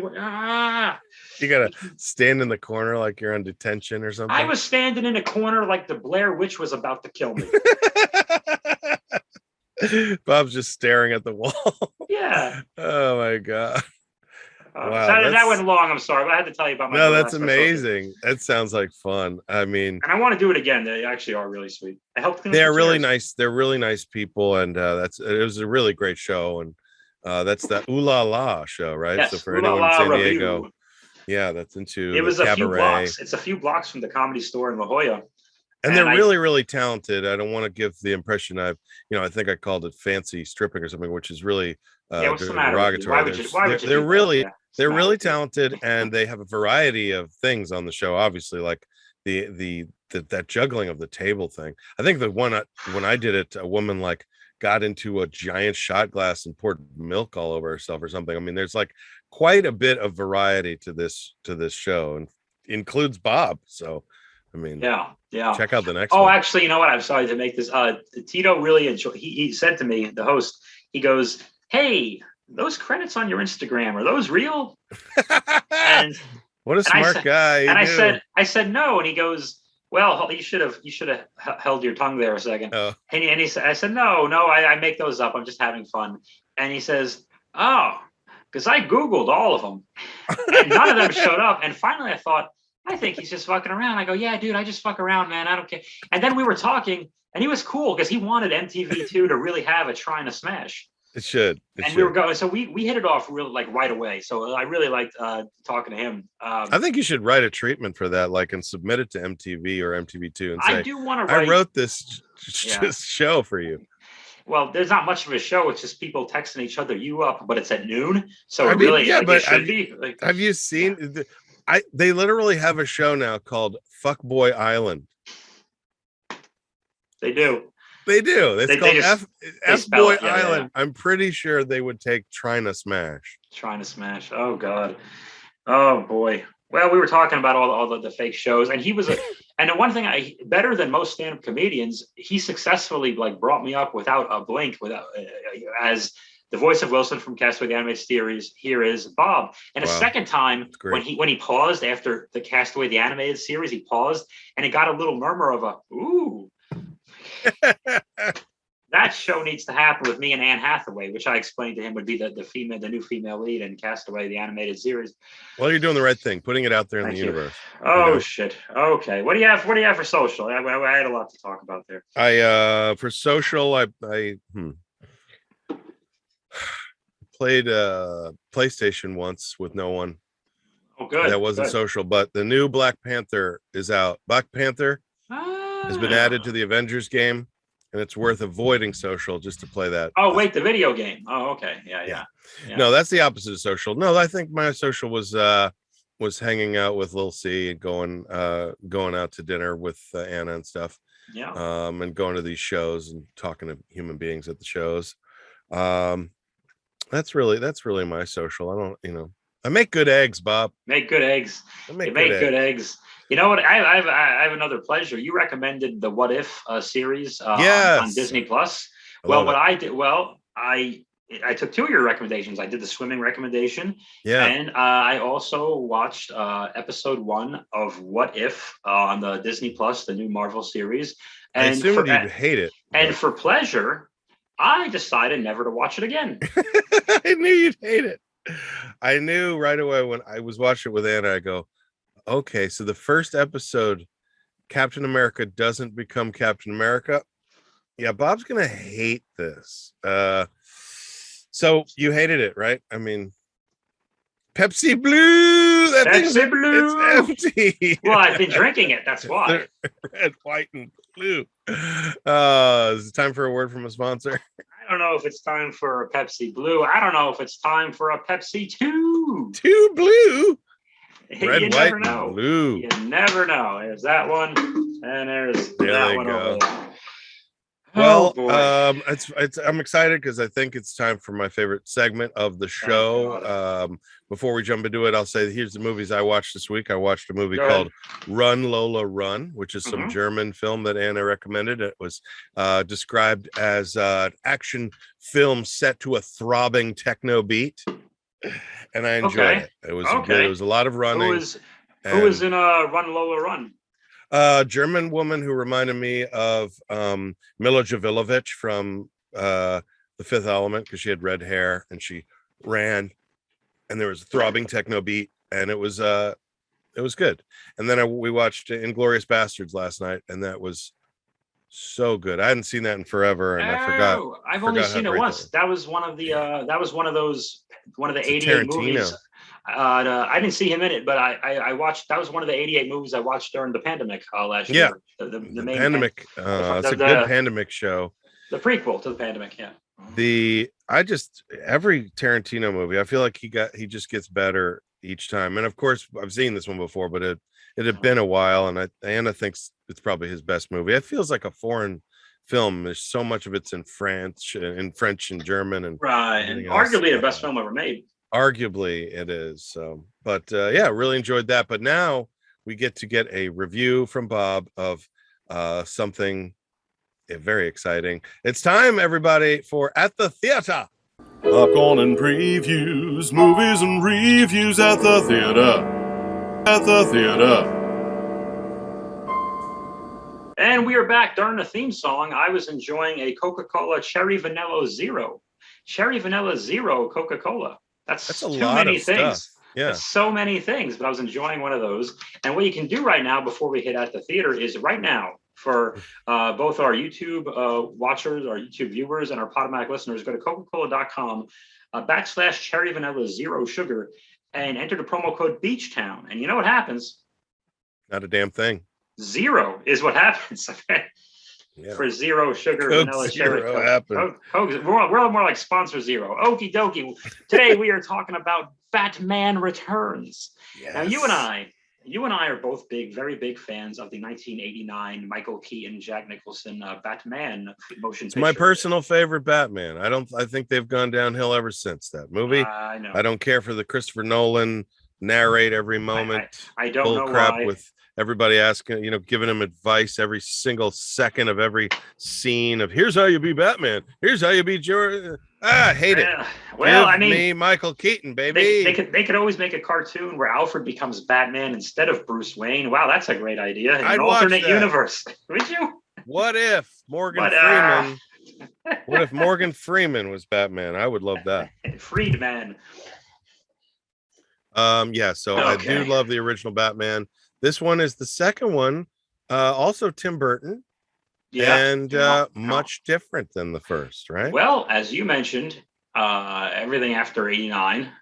You got to stand in the corner like you're on detention or something. I was standing in a corner like the Blair Witch was about to kill me. Bob's just staring at the wall. Yeah. Oh my god. Wow, that went long. I'm sorry, but I had to tell you about my. No, that's amazing. That sounds like fun. I mean, and I want to do it again. They actually are really sweet. I helped. They are really nice. They're really nice people, and it was a really great show. And that's the Ooh La La show, right? Yes, so for Ooh La anyone in La San Review. Diego, yeah, that's into it was a few cabaret. blocks. It's a few blocks from the Comedy Store in La Jolla. And they're really, really talented. I don't want to give the impression I think I called it fancy stripping or something, which is really what's the matter with you? derogatory. Why would you They're do really that? they're really talented, and they have a variety of things on the show. Obviously, like that juggling of the table thing. I think the one when I did it, a woman like got into a giant shot glass and poured milk all over herself or something. I mean, there's like quite a bit of variety to this show, and includes Bob. So I mean, yeah. Check out the next one. one. Actually, you know what? I'm sorry to make this. Tito really enjoyed. He said to me, the host, he goes, "Hey, those credits on your Instagram, are those real?" And what a smart guy! And I said no, and he goes, "Well, you should have held your tongue there a second." Oh. And he said, "I said no, I make those up. I'm just having fun." And he says, "Oh, because I Googled all of them, and none of them showed up." And finally, I thought, I think he's just fucking around. I go, "Yeah, dude, I just fuck around, man. I don't care." And then we were talking, and he was cool because he wanted MTV2 to really have a Trying to Smash. It should. We were going, so we hit it off real like right away. So I really liked talking to him. I think you should write a treatment for that, like, and submit it to MTV or MTV2 and say, I do want to write. I wrote this show for you. Well, there's not much of a show. It's just people texting each other "you up," but it's at noon. So it should be. Like, have you seen? They literally have a show now called Fuckboy Island. They do. It's called F Boy Island. Yeah. I'm pretty sure they would take Trying to Smash. Trying to Smash. Oh God. Oh boy. Well, we were talking about all the fake shows, and he was and the one thing better than most stand-up comedians, he successfully like brought me up without a blink, as the voice of Wilson from Castaway the Animated Series. Here is Bob. And a second time when he paused after the Castaway the Animated Series, he paused and it got a little murmur of a ooh. That show needs to happen with me and Anne Hathaway, which I explained to him would be the new female lead in Castaway the Animated Series. Well, you're doing the right thing, putting it out there in the universe. Oh shit. Okay. What do you have for social? I had a lot to talk about there. For social, I played PlayStation once with no one. Oh, good. That wasn't social, but the new Black Panther is out. Black Panther has been added to the Avengers game, and it's worth avoiding social just to play that. Oh, wait, the video game. Oh, okay. Yeah. No, that's the opposite of social. No, I think my social was hanging out with Lil C and going out to dinner with Anna and stuff. Yeah. And going to these shows and talking to human beings at the shows. That's really my social. I make good eggs, Bob. Make good eggs. Make good eggs. You know what? I have another pleasure. You recommended the What If series on Disney Plus. I did, I took two of your recommendations. I did the swimming recommendation, and I also watched episode 1 of What If on the Disney Plus, the new Marvel series. And I assumed you'd hate it. And for pleasure, I decided never to watch it again. I knew you'd hate it. I knew right away when I was watching it with Anna. I go, okay, so the first episode, Captain America doesn't become Captain America. Yeah, Bob's gonna hate this. So you hated it, right? I mean, Pepsi Blue. Pepsi Blue. It's empty. Well, I've been drinking it. That's why. Red, white, and blue. Is it time for a word from a sponsor? I don't know if it's time for a Pepsi Blue. I don't know if it's time for a Pepsi 2. 2 blue. Red, you white, never know. And blue. You never know. There's that one, and there's that one over there. Well, I'm excited because I think it's time for my favorite segment of the show. Before we jump into it, I'll say here's the movies I watched this week. I watched a movie called Run Lola Run, which is some German film that Anna recommended. It was described as an action film set to a throbbing techno beat, and I enjoyed it. It was good. It was a lot of running. Who was in Run Lola Run? German woman who reminded me of Mila Jovovich from The Fifth Element, because she had red hair and she ran and there was a throbbing techno beat, and it was good. And then we watched Inglorious Bastards last night, and that was so good. I hadn't seen that in forever, and I forgot. I've only seen it once. That was one of the one of the 88 movies. I didn't see him in it, but I watched. That was one of the 88 movies I watched during the pandemic last year. The main pandemic. It's a good pandemic show. The prequel to the pandemic. Yeah. Every Tarantino movie, I feel like he just gets better each time. And of course, I've seen this one before, but it had been a while, and Anna thinks it's probably his best movie. It feels like a foreign film. There's so much of it's in French and German, and and arguably the best film ever made. Arguably it is. So, but yeah, really enjoyed that. But now we get a review from Bob of something very exciting. It's time, everybody, for At the Theater. Popcorn and previews, movies and reviews at the theater. At the theater. And we are back. During the theme song, I was enjoying a Coca-Cola Cherry Vanilla Zero. Cherry Vanilla Zero Coca-Cola. That's too many things. Stuff. Yeah. That's so many things, but I was enjoying one of those. And what you can do right now before we hit At the Theater is right now for both our YouTube watchers, our YouTube viewers, and our Podomatic listeners, go to coca-cola.com / Cherry Vanilla Zero Sugar and enter the promo code Beachtown. And you know what happens? Not a damn thing. Zero is what happens. Yeah. For zero sugar Coke vanilla Zero cherry Coke. We're more like sponsor zero. Okie dokie. Today we are talking about Batman Returns. Yes. Now you and I are both very big fans of the 1989 Michael Keaton, Jack Nicholson Batman motion picture. My personal favorite Batman. I think they've gone downhill ever since that movie. I know. I don't care for the Christopher Nolan narrate every moment. I don't know why. With everybody asking, giving him advice every single second of every scene of here's how you be Batman. Here's how you be George. I hate it. Well, Give me Michael Keaton, baby. They could always make a cartoon where Alfred becomes Batman instead of Bruce Wayne. Wow, that's a great idea. An alternate universe. Would you? What if Morgan Freeman? What if Morgan Freeman was Batman? I would love that. Freedman. Yeah. So okay. I do love the original Batman. This one is the second one, also Tim Burton, and much different than the first, right? Well, as you mentioned, everything after 89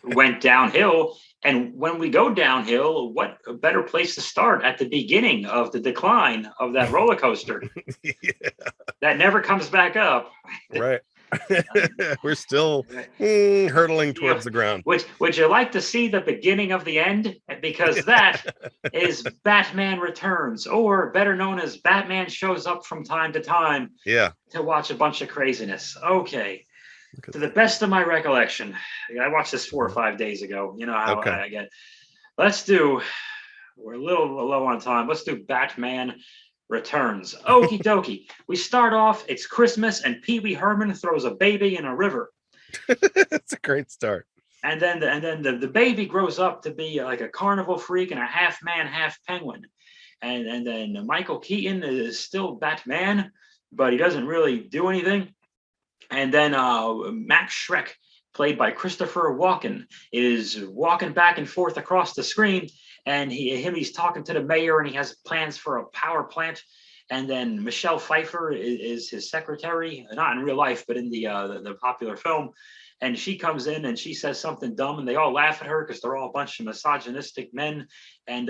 went downhill. And when we go downhill, what a better place to start at the beginning of the decline of that roller coaster that never comes back up. Right. We're still hurtling towards the ground. Would you like to see the beginning of the end? Because that is Batman Returns, or better known as Batman Shows Up from Time to Time. Yeah. To watch a bunch of craziness. Okay. To the best of my recollection, I watched this 4 or 5 days ago. You know how I get. We're a little low on time. Let's do Batman Returns. Okie dokie. We start off, it's Christmas, and Pee Wee Herman throws a baby in a river. That's a great start. And then the baby grows up to be like a carnival freak and a half man, half penguin. And then Michael Keaton is still Batman, but he doesn't really do anything. And then Max Schreck, played by Christopher Walken, is walking back and forth across the screen. And he's talking to the mayor, and he has plans for a power plant. And then Michelle Pfeiffer is his secretary, not in real life, but in the popular film. And she comes in and she says something dumb, and they all laugh at her because they're all a bunch of misogynistic men. And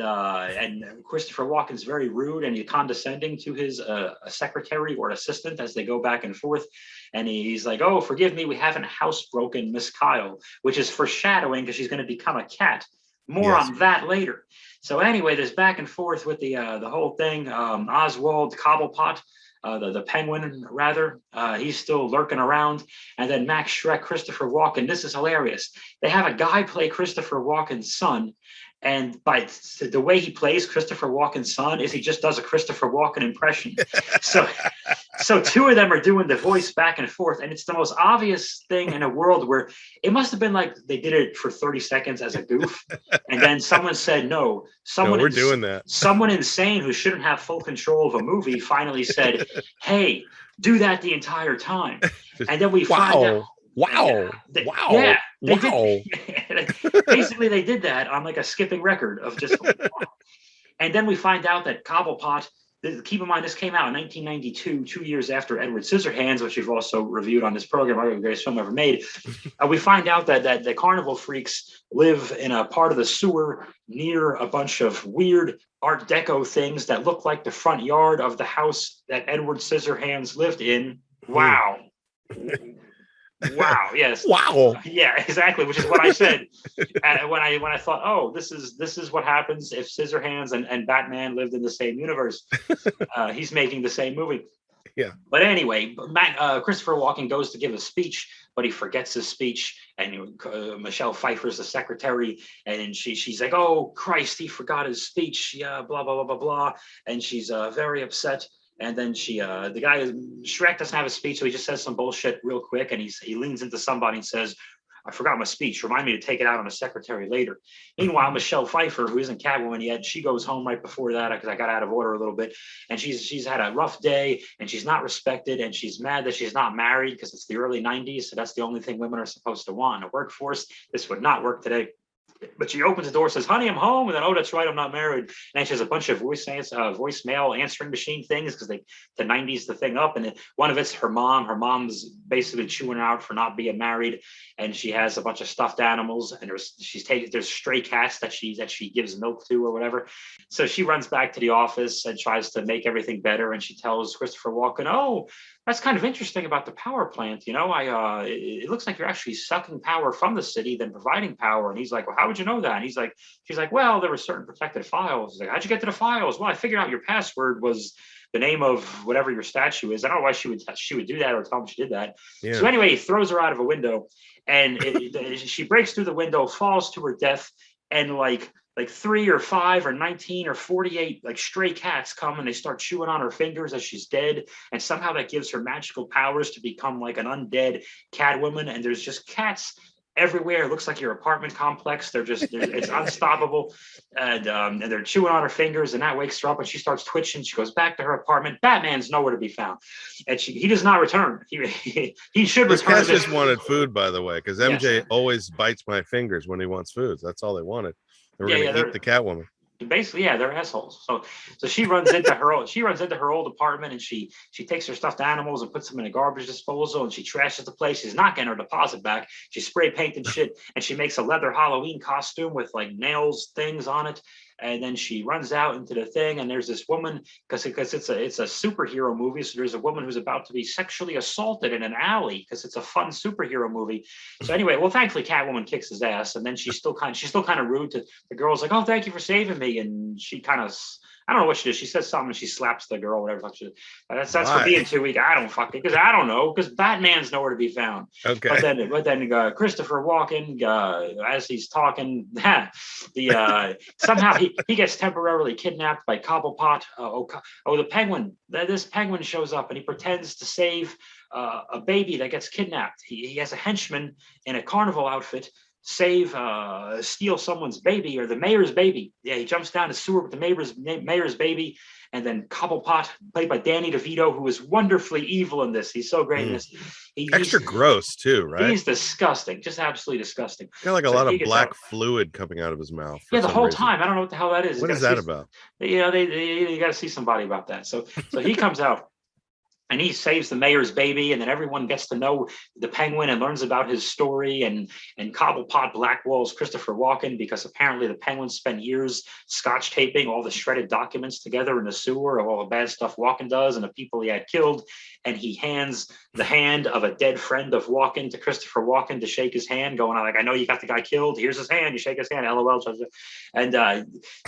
Christopher Walken's very rude and he's condescending to his secretary or assistant as they go back and forth. And he's like, "Oh, forgive me, we haven't housebroken Miss Kyle," which is foreshadowing because she's going to become a cat. More on that later. So anyway, there's back and forth with the whole thing. Oswald Cobblepot, the penguin, rather, he's still lurking around. And then Max Schreck, Christopher Walken. This is hilarious. They have a guy play Christopher Walken's son. And by the way he plays Christopher Walken's son is he just does a Christopher Walken impression. So two of them are doing the voice back and forth. And it's the most obvious thing in a world where it must have been like they did it for 30 seconds as a goof. And then someone said, no, we're doing that. Someone insane who shouldn't have full control of a movie finally said, "Hey, do that the entire time." And then we find out. Wow. Yeah, They Wow. did basically they did that on like a skipping record of just and then we find out that Cobblepot, keep in mind this came out in 1992, 2 years after Edward Scissorhands, which we've also reviewed on this program, arguably the greatest film ever made. We find out that the carnival freaks live in a part of the sewer near a bunch of weird Art Deco things that look like the front yard of the house that Edward Scissorhands lived in. Wow. Wow. Yes. Wow. Yeah, exactly. Which is what I said when I thought, oh, this is what happens if Scissorhands and Batman lived in the same universe. He's making the same movie. Yeah. But anyway, Christopher Walken goes to give a speech, but he forgets his speech. And Michelle Pfeiffer's the secretary, and she's like, "Oh Christ, he forgot his speech." Yeah, blah blah blah blah blah, and she's very upset. And then the guy, Shrek doesn't have a speech, so he just says some bullshit real quick, and he leans into somebody and says, "I forgot my speech. Remind me to take it out on the secretary later." Meanwhile, Michelle Pfeiffer, who isn't Catwoman yet, she goes home right before that because I got out of order a little bit, and she's had a rough day, and she's not respected, and she's mad that she's not married because it's the early '90s, so that's the only thing women are supposed to want in a workforce. This would not work today. But she opens the door, says, "Honey, I'm home." And then, "Oh, that's right, I'm not married." And then she has a bunch of voicemail answering machine things because the 90s the thing up. And then one of it's her mom. Her mom's basically chewing her out for not being married. And she has a bunch of stuffed animals. And there's stray cats that she gives milk to or whatever. So she runs back to the office and tries to make everything better. And she tells Christopher Walken, "Oh, that's kind of interesting about the power plant. It looks like you're actually sucking power from the city than providing power." And he's like, "Well, how would you know that?" And she's like, "Well, there were certain protected files." He's like, "How'd you get to the files?" "Well, I figured out your password was the name of whatever your statue is." I don't know why she would do that or tell him she did that. Yeah. So anyway, he throws her out of a window, and she breaks through the window, falls to her death, and like 3 or 5 or 19 or 48 like stray cats come and they start chewing on her fingers as she's dead, and somehow that gives her magical powers to become like an undead Catwoman. And there's just cats everywhere. It looks like your apartment complex. It's unstoppable, and they're chewing on her fingers, and that wakes her up, and she starts twitching. She goes back to her apartment. Batman's nowhere to be found, and he does not return. He should Those return. Cats just wanted food, by the way, because MJ always bites my fingers when he wants food. That's all they wanted. They were going to eat the Catwoman. Basically, yeah, they're assholes. So she runs into her old apartment, and she takes her stuffed animals and puts them in a garbage disposal, and she trashes the place. She's not getting her deposit back. She spray painted shit, and she makes a leather Halloween costume with like nails things on it. And then she runs out into the thing, and there's this woman, because it's a superhero movie. So there's a woman who's about to be sexually assaulted in an alley because it's a fun superhero movie. So anyway, well, thankfully Catwoman kicks his ass, and then she's still kind of rude to the girl's like, "Oh, thank you for saving me," and she kind of, I don't know what she does. She says something and she slaps the girl, whatever. That's for being too weak. I don't fucking, because I don't know, because Batman's nowhere to be found. Okay. But then Christopher Walken, as he's talking, somehow he gets temporarily kidnapped by Cobblepot. The Penguin. This Penguin shows up and he pretends to save a baby that gets kidnapped. He has a henchman in a carnival outfit steal someone's baby, or the mayor's baby. Yeah, he jumps down the sewer with the mayor's baby, and then Cobblepot, played by Danny DeVito, who is wonderfully evil in this. He's so great in this. Extra gross too, right? He's disgusting, just absolutely disgusting. Got like a lot of black fluid coming out of his mouth. Yeah, the whole time. I don't know what the hell that is. What is that about? You got to see somebody about that. So he comes out. And he saves the mayor's baby, and then everyone gets to know the Penguin and learns about his story. And Cobblepot blackballs Christopher Walken because apparently the Penguin spent years scotch taping all the shredded documents together in the sewer of all the bad stuff Walken does and the people he had killed. And he hands the hand of a dead friend of Walken to Christopher Walken to shake his hand, going like, "I know you got the guy killed. Here's his hand. You shake his hand. LOL." And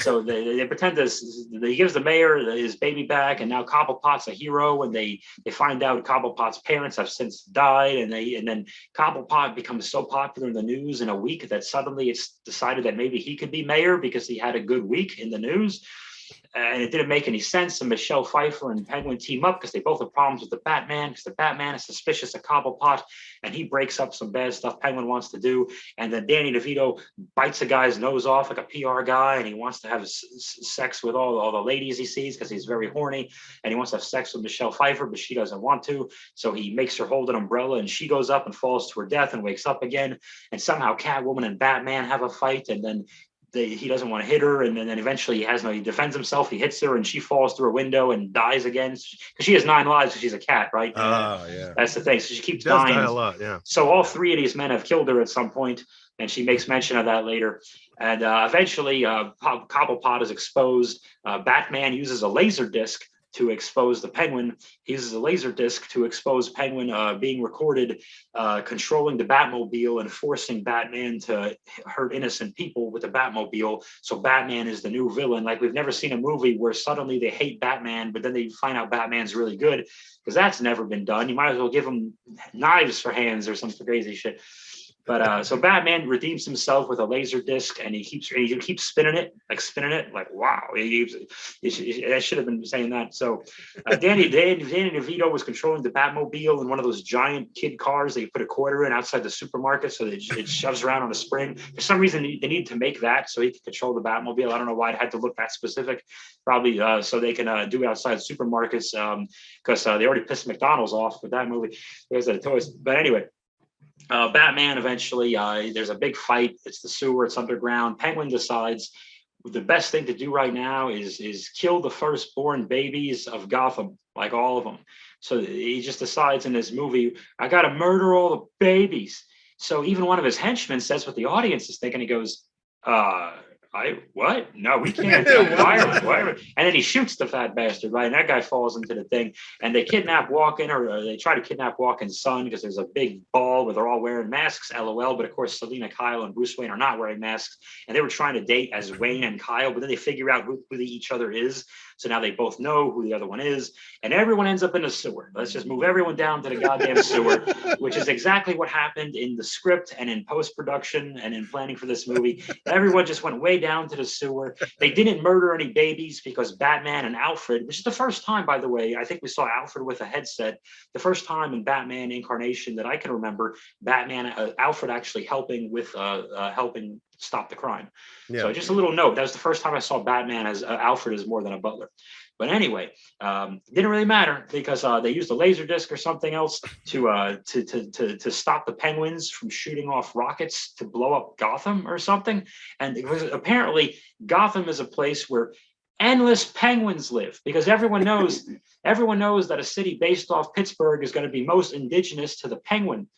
so they pretend he gives the mayor his baby back, and now Cobblepot's a hero, and they find out Cobblepot's parents have since died, and then Cobblepot becomes so popular in the news in a week that suddenly it's decided that maybe he could be mayor because he had a good week in the news. And it didn't make any sense. And Michelle Pfeiffer and Penguin team up because they both have problems with the Batman, because the Batman is suspicious of Cobblepot, and he breaks up some bad stuff Penguin wants to do. And then Danny DeVito bites a guy's nose off like a PR guy, and he wants to have sex with all the ladies he sees because he's very horny, and he wants to have sex with Michelle Pfeiffer, but she doesn't want to. So he makes her hold an umbrella, and she goes up and falls to her death and wakes up again. And somehow Catwoman and Batman have a fight, and then he doesn't want to hit her, and then eventually he defends himself. He hits her, and she falls through a window and dies again because she has 9 lives because she's a cat, right? Oh, yeah. That's the thing. So she keeps Does dying. die a lot, yeah. So all 3 of these men have killed her at some point, and she makes mention of that later. And eventually, Cobblepot is exposed. Batman uses a laser disc to expose the Penguin. He uses a laser disc to expose Penguin being recorded, controlling the Batmobile and forcing Batman to hurt innocent people with the Batmobile. So Batman is the new villain. Like, we've never seen a movie where suddenly they hate Batman, but then they find out Batman's really good, because that's never been done. You might as well give him knives for hands or some crazy shit. But so Batman redeems himself with a laser disc, and he keeps spinning it, like wow. I should have been saying that. So Danny DeVito was controlling the Batmobile in one of those giant kid cars that you put a quarter in outside the supermarket, so it shoves around on a spring. For some reason, they needed to make that so he could control the Batmobile. I don't know why it had to look that specific. Probably so they can do it outside supermarkets, because they already pissed McDonald's off with that movie because of the toys. But anyway. Batman eventually, there's a big fight. It's the sewer, it's underground. Penguin decides the best thing to do right now is kill the firstborn babies of Gotham, like all of them. So he just decides in this movie, I got to murder all the babies. So even one of his henchmen says what the audience is thinking. He goes, what? No, we can't. Why? And then he shoots the fat bastard, right? And that guy falls into the thing. And they kidnap Walken, or they try to kidnap Walken's son, because there's a big ball where they're all wearing masks, LOL. But of course, Selina Kyle and Bruce Wayne are not wearing masks. And they were trying to date as Wayne and Kyle, but then they figure out who each other is. So now they both know who the other one is. And everyone ends up in a sewer. Let's just move everyone down to the goddamn sewer, which is exactly what happened in the script and in post-production and in planning for this movie. Everyone just went way down to the sewer. They didn't murder any babies because Batman and Alfred, which is the first time, by the way, I think we saw Alfred with a headset, the first time in Batman incarnation that I can remember, Alfred actually helping stop the crime. Yeah. So just a little note, that was the first time I saw Batman as Alfred as more than a butler. But anyway, didn't really matter because they used a laser disc or something else to stop the Penguins from shooting off rockets to blow up Gotham or something. And it was apparently Gotham is a place where endless penguins live, because everyone knows that a city based off Pittsburgh is going to be most indigenous to the penguin.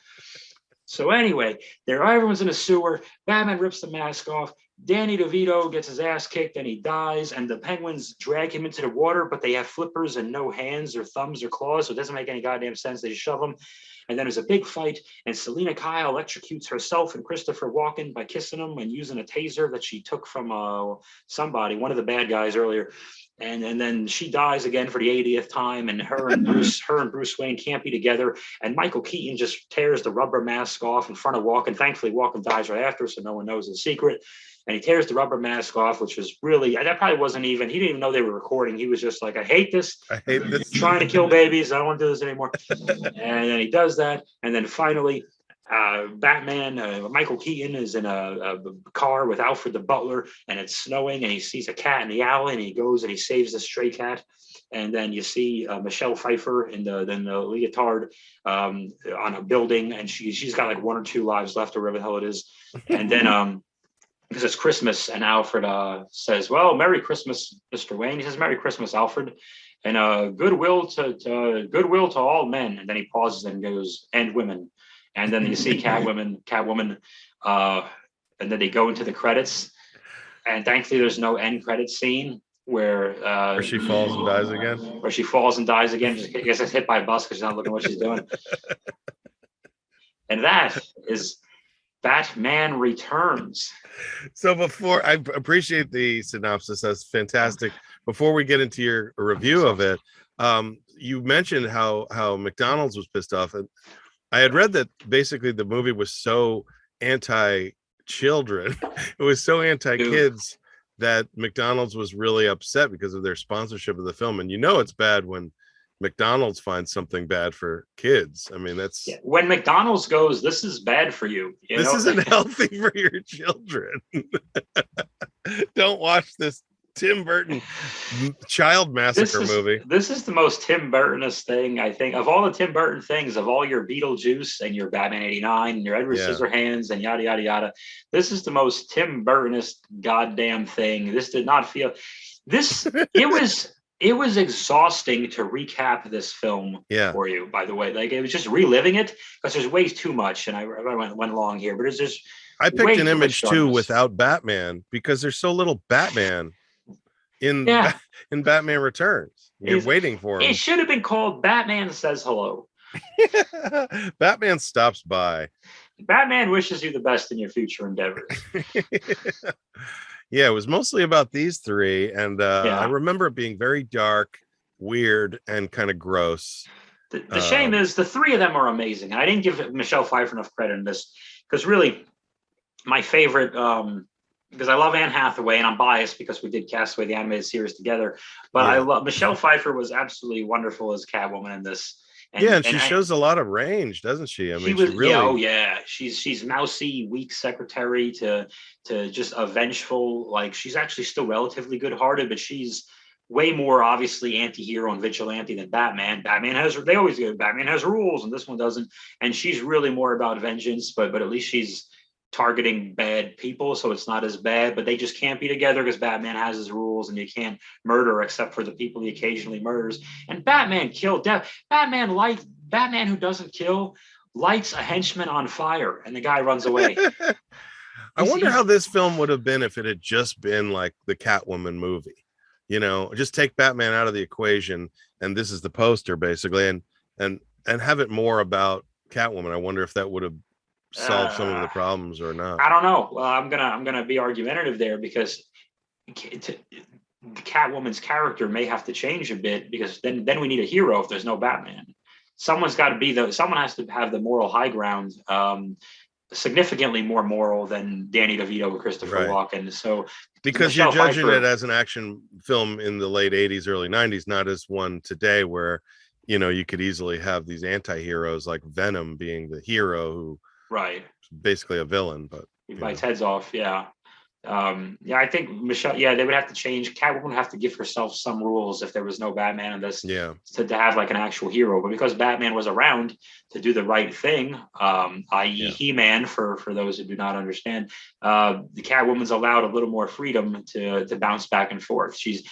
So anyway, everyone's in a sewer. Batman rips the mask off. Danny DeVito gets his ass kicked and he dies. And the Penguins drag him into the water, but they have flippers and no hands or thumbs or claws, so it doesn't make any goddamn sense. They shove him. And then there's a big fight, and Selina Kyle electrocutes herself and Christopher Walken by kissing him and using a taser that she took from one of the bad guys earlier. And then she dies again for the 80th time, and her and Bruce Wayne can't be together. And Michael Keaton just tears the rubber mask off in front of Walken. Thankfully, Walken dies right after, so no one knows the secret. And he tears the rubber mask off, which was really, that probably wasn't even, he didn't even know they were recording. He was just like, I hate this. Trying to kill babies. I don't want to do this anymore. And then he does that. And then finally, Batman, Michael Keaton is in a car with Alfred the butler, and it's snowing, and he sees a cat in the alley, and he goes and he saves the stray cat. And then you see Michelle Pfeiffer in the leotard on a building, and she's got like 1 or 2 lives left, or whatever the hell it is. And then because it's Christmas, and Alfred says, "Well, Merry Christmas, Mr. Wayne." He says, "Merry Christmas, Alfred, and goodwill to all men." And then he pauses and goes, "And women." And then you see Catwoman, and then they go into the credits. And thankfully, there's no end credit scene where she falls and dies again. Where she falls and dies again. Just gets hit by a bus because she's not looking at what she's doing. And that is Batman Returns. So before, I appreciate the synopsis. That's fantastic. Before we get into your review of it, you mentioned how McDonald's was pissed off, and I had read that basically the movie was so anti-children, it was so anti-kids that McDonald's was really upset because of their sponsorship of the film. And it's bad when McDonald's finds something bad for kids. I mean, when McDonald's goes, this is bad for you. This isn't healthy for your children. Don't watch this Tim Burton child massacre movie. This is the most Tim Burtonist thing, I think, of all the Tim Burton things, of all your Beetlejuice and your Batman 89 and your Edward Scissorhands and yada yada yada. This is the most Tim Burtonist goddamn thing. This did not feel it was exhausting to recap this film for you, by the way. Like, it was just reliving it because there's way too much, and I went along here, but it's just I picked an image too without Batman because there's so little Batman in Batman Returns. You're waiting for him. It should have been called Batman Says Hello. Batman stops by. Batman wishes you the best in your future endeavors. Yeah, it was mostly about these three, and I remember it being very dark, weird, and kind of gross. The shame is the three of them are amazing. I didn't give Michelle Pfeiffer enough credit in this because really my favorite, because I love Anne Hathaway, and I'm biased because we did Castaway, the animated series, together. But I love Michelle Pfeiffer was absolutely wonderful as Catwoman in this. And she shows a lot of range, doesn't she? I mean, she really... She's mousy, weak secretary to just a vengeful. Like, she's actually still relatively good-hearted, but she's way more obviously anti-hero and vigilante than Batman. Batman has rules, and this one doesn't. And she's really more about vengeance, but at least she's targeting bad people, so it's not as bad. But they just can't be together because Batman has his rules, and you can't murder except for the people he occasionally murders. And Batman killed Batman who doesn't kill lights a henchman on fire, and the guy runs away. I wonder how this film would have been if it had just been like the Catwoman movie. Just take Batman out of the equation, and this is the poster basically, and have it more about Catwoman. I wonder if that would have solve some of the problems or not. I don't know. Well, I'm gonna be argumentative there because Catwoman's character may have to change a bit, because then we need a hero if there's no Batman. Someone has to have the moral high ground, significantly more moral than Danny DeVito or Christopher Walken. So because Michelle you're judging it as an action film in the late 80s, early 90s, not as one today where you could easily have these anti-heroes like Venom being the hero who basically a villain, but he bites heads off. I think Michelle, they would have to change. Catwoman would have to give herself some rules if there was no Batman in this, to have like an actual hero. But because Batman was around to do the right thing, i.e. He-Man, for those who do not understand, the Catwoman's allowed a little more freedom to bounce back and forth. She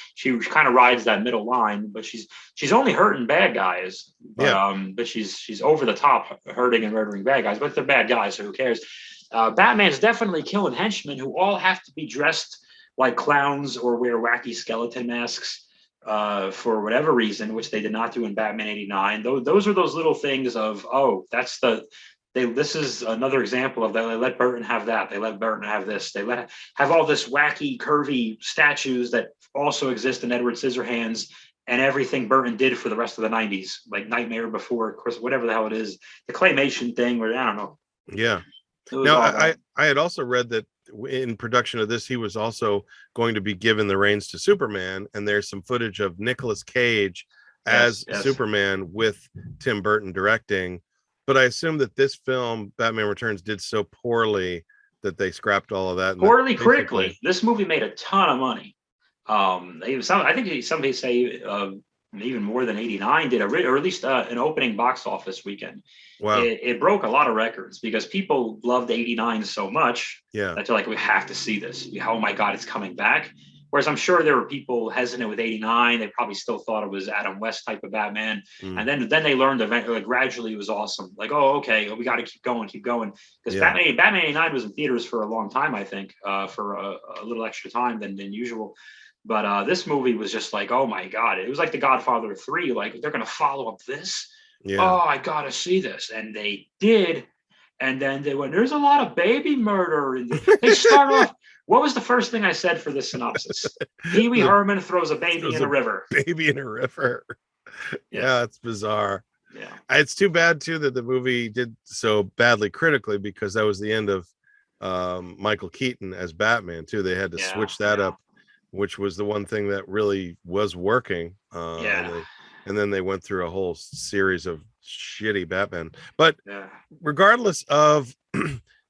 kind of rides that middle line, but she's only hurting bad guys. But she's over the top hurting and murdering bad guys. But they're bad guys, so who cares? Batman's definitely killing henchmen who all have to be dressed like clowns or wear wacky skeleton masks for whatever reason, which they did not do in Batman 89. Those are those little things of, this is another example of that. They let Burton have that. They let Burton have this. They have all this wacky, curvy statues that also exist in Edward Scissorhands and everything Burton did for the rest of the 90s, like Nightmare Before Christmas, whatever the hell it is, the claymation thing, or I don't know. Yeah. Now, I had also read that in production of this, he was also going to be given the reins to Superman, and there's some footage of Nicolas Cage as Superman with Tim Burton directing. But I assume that this film, Batman Returns, did so poorly that they scrapped all of that. Poorly critically. This movie made a ton of money. I think somebody say even more than 89 did, or at least an opening box office weekend. Wow. It broke a lot of records because people loved 89 so much that they're like, we have to see this. Oh my God, it's coming back. Whereas I'm sure there were people hesitant with 89. They probably still thought it was Adam West type of Batman. And then they learned eventually, gradually it was awesome. Like, oh, okay, we got to keep going. Because Batman 89 was in theaters for a long time, I think, for a little extra time than usual. But this movie was just like, oh my God, it was like The Godfather 3. Like, they're going to follow up this. Oh, I got to see this. And they did. And then they went, there's a lot of baby murder. And they start off. What was the first thing I said for this synopsis? Pee Wee Herman throws a baby in a river. Baby in a river. Yeah, it's bizarre. Yeah. It's too bad, too, that the movie did so badly critically, because that was the end of Michael Keaton as Batman, too. They had to switch that up which was the one thing that really was working. And then they went through a whole series of shitty Batman. But regardless of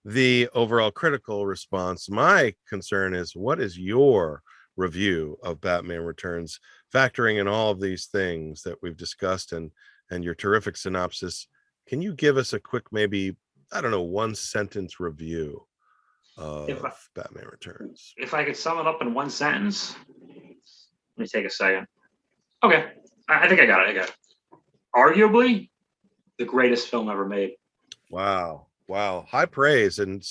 the overall critical response, my concern is, what is your review of Batman Returns, factoring in all of these things that we've discussed and your terrific synopsis? Can you give us a quick, maybe, I don't know, 1-sentence review of Batman Returns? If I could sum it up in 1 sentence, let me take a second. Okay, I think I got it. Arguably, the greatest film ever made. Wow. High praise, and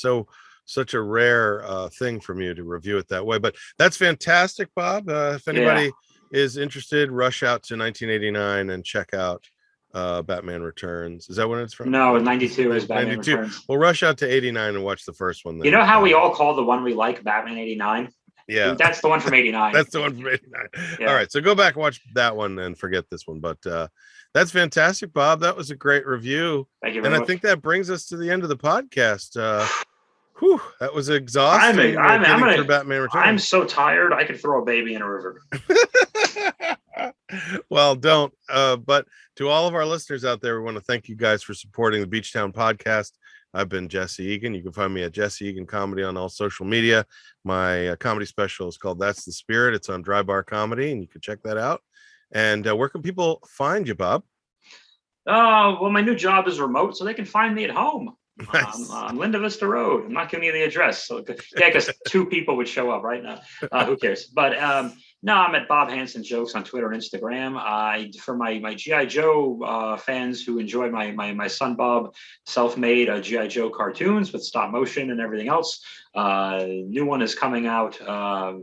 such a rare thing from you to review it that way. But that's fantastic, Bob. If anybody is interested, rush out to 1989 and check out Batman Returns. Is that when it's from? No, 92 is Batman Returns. Well, rush out to 89 and watch the first one then. You know how we all call the one we like Batman 89? Yeah, that's the one from 89. That's the one from 89. All right, so go back and watch that one and forget this one. But that's fantastic, Bob. That was a great review. Thank you very much. I think that brings us to the end of the podcast. That was exhausting. I'm Batman Returns. I'm so tired, I could throw a baby in a river. Well, don't. But to all of our listeners out there, we want to thank you guys for supporting the Beachtown podcast. I've been Jesse Egan. You can find me at Jesse Egan Comedy on all social media. My comedy special is called That's the Spirit. It's on Dry Bar Comedy, and you can check that out. And where can people find you, Bob? Well, my new job is remote, so they can find me at home. Nice. On Linda Vista Road. I'm not giving you the address. So, because 2 people would show up right now. Who cares? But no, I'm at Bob Hansen Jokes on Twitter and Instagram. For my G.I. Joe fans who enjoy my son Bob self-made G.I. Joe cartoons with stop motion and everything else. New one is coming out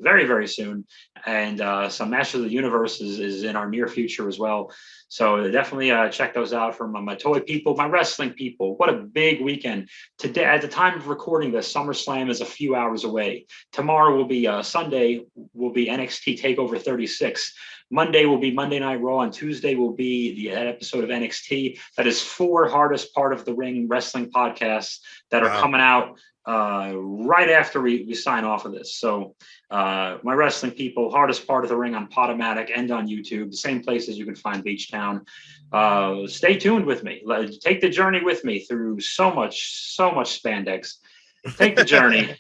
very, very soon. And some Masters of the Universe is in our near future as well. So definitely check those out from my toy people, my wrestling people. What a big weekend. Today, at the time of recording this, SummerSlam is a few hours away. Tomorrow will be Sunday, will be NXT TakeOver 36. Monday will be Monday Night Raw, and Tuesday will be the episode of NXT. That is 4 hardest part of the ring wrestling podcasts that are coming out right after we sign off of this. So my wrestling people, hardest part of the ring on Podomatic and on YouTube, the same places you can find Beachtown. Stay tuned with me. Take the journey with me through so much spandex. Take the journey.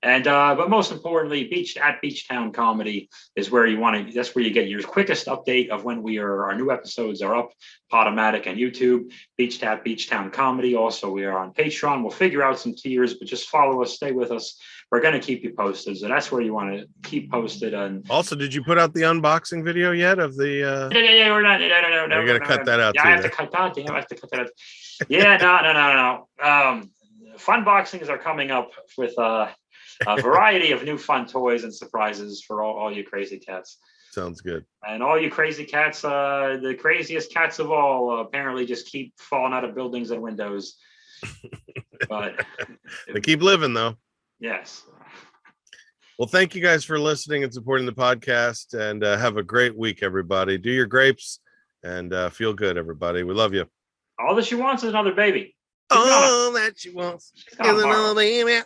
And but most importantly, Beachtown Comedy is where you want to. That's where you get your quickest update of when our new episodes are up. Podomatic and YouTube. Beachtown Comedy. Also, we are on Patreon. We'll figure out some tiers, but just follow us, stay with us. We're going to keep you posted, so that's where you want to keep posted. And also, did you put out the unboxing video yet of the? Yeah, we're not. No. You're going to cut that out. Yeah, too, I have to cut that. Damn, I have to cut that out. Yeah, no. Fun boxings are coming up with a variety of new fun toys and surprises for all you crazy cats. Sounds good. And all you crazy cats, the craziest cats of all, apparently just keep falling out of buildings and windows. But they keep living, though. Yes. Well, thank you guys for listening and supporting the podcast, and have a great week, everybody. Do your grapes and feel good, everybody. We love you. All that she wants is another baby. All that she wants is another baby.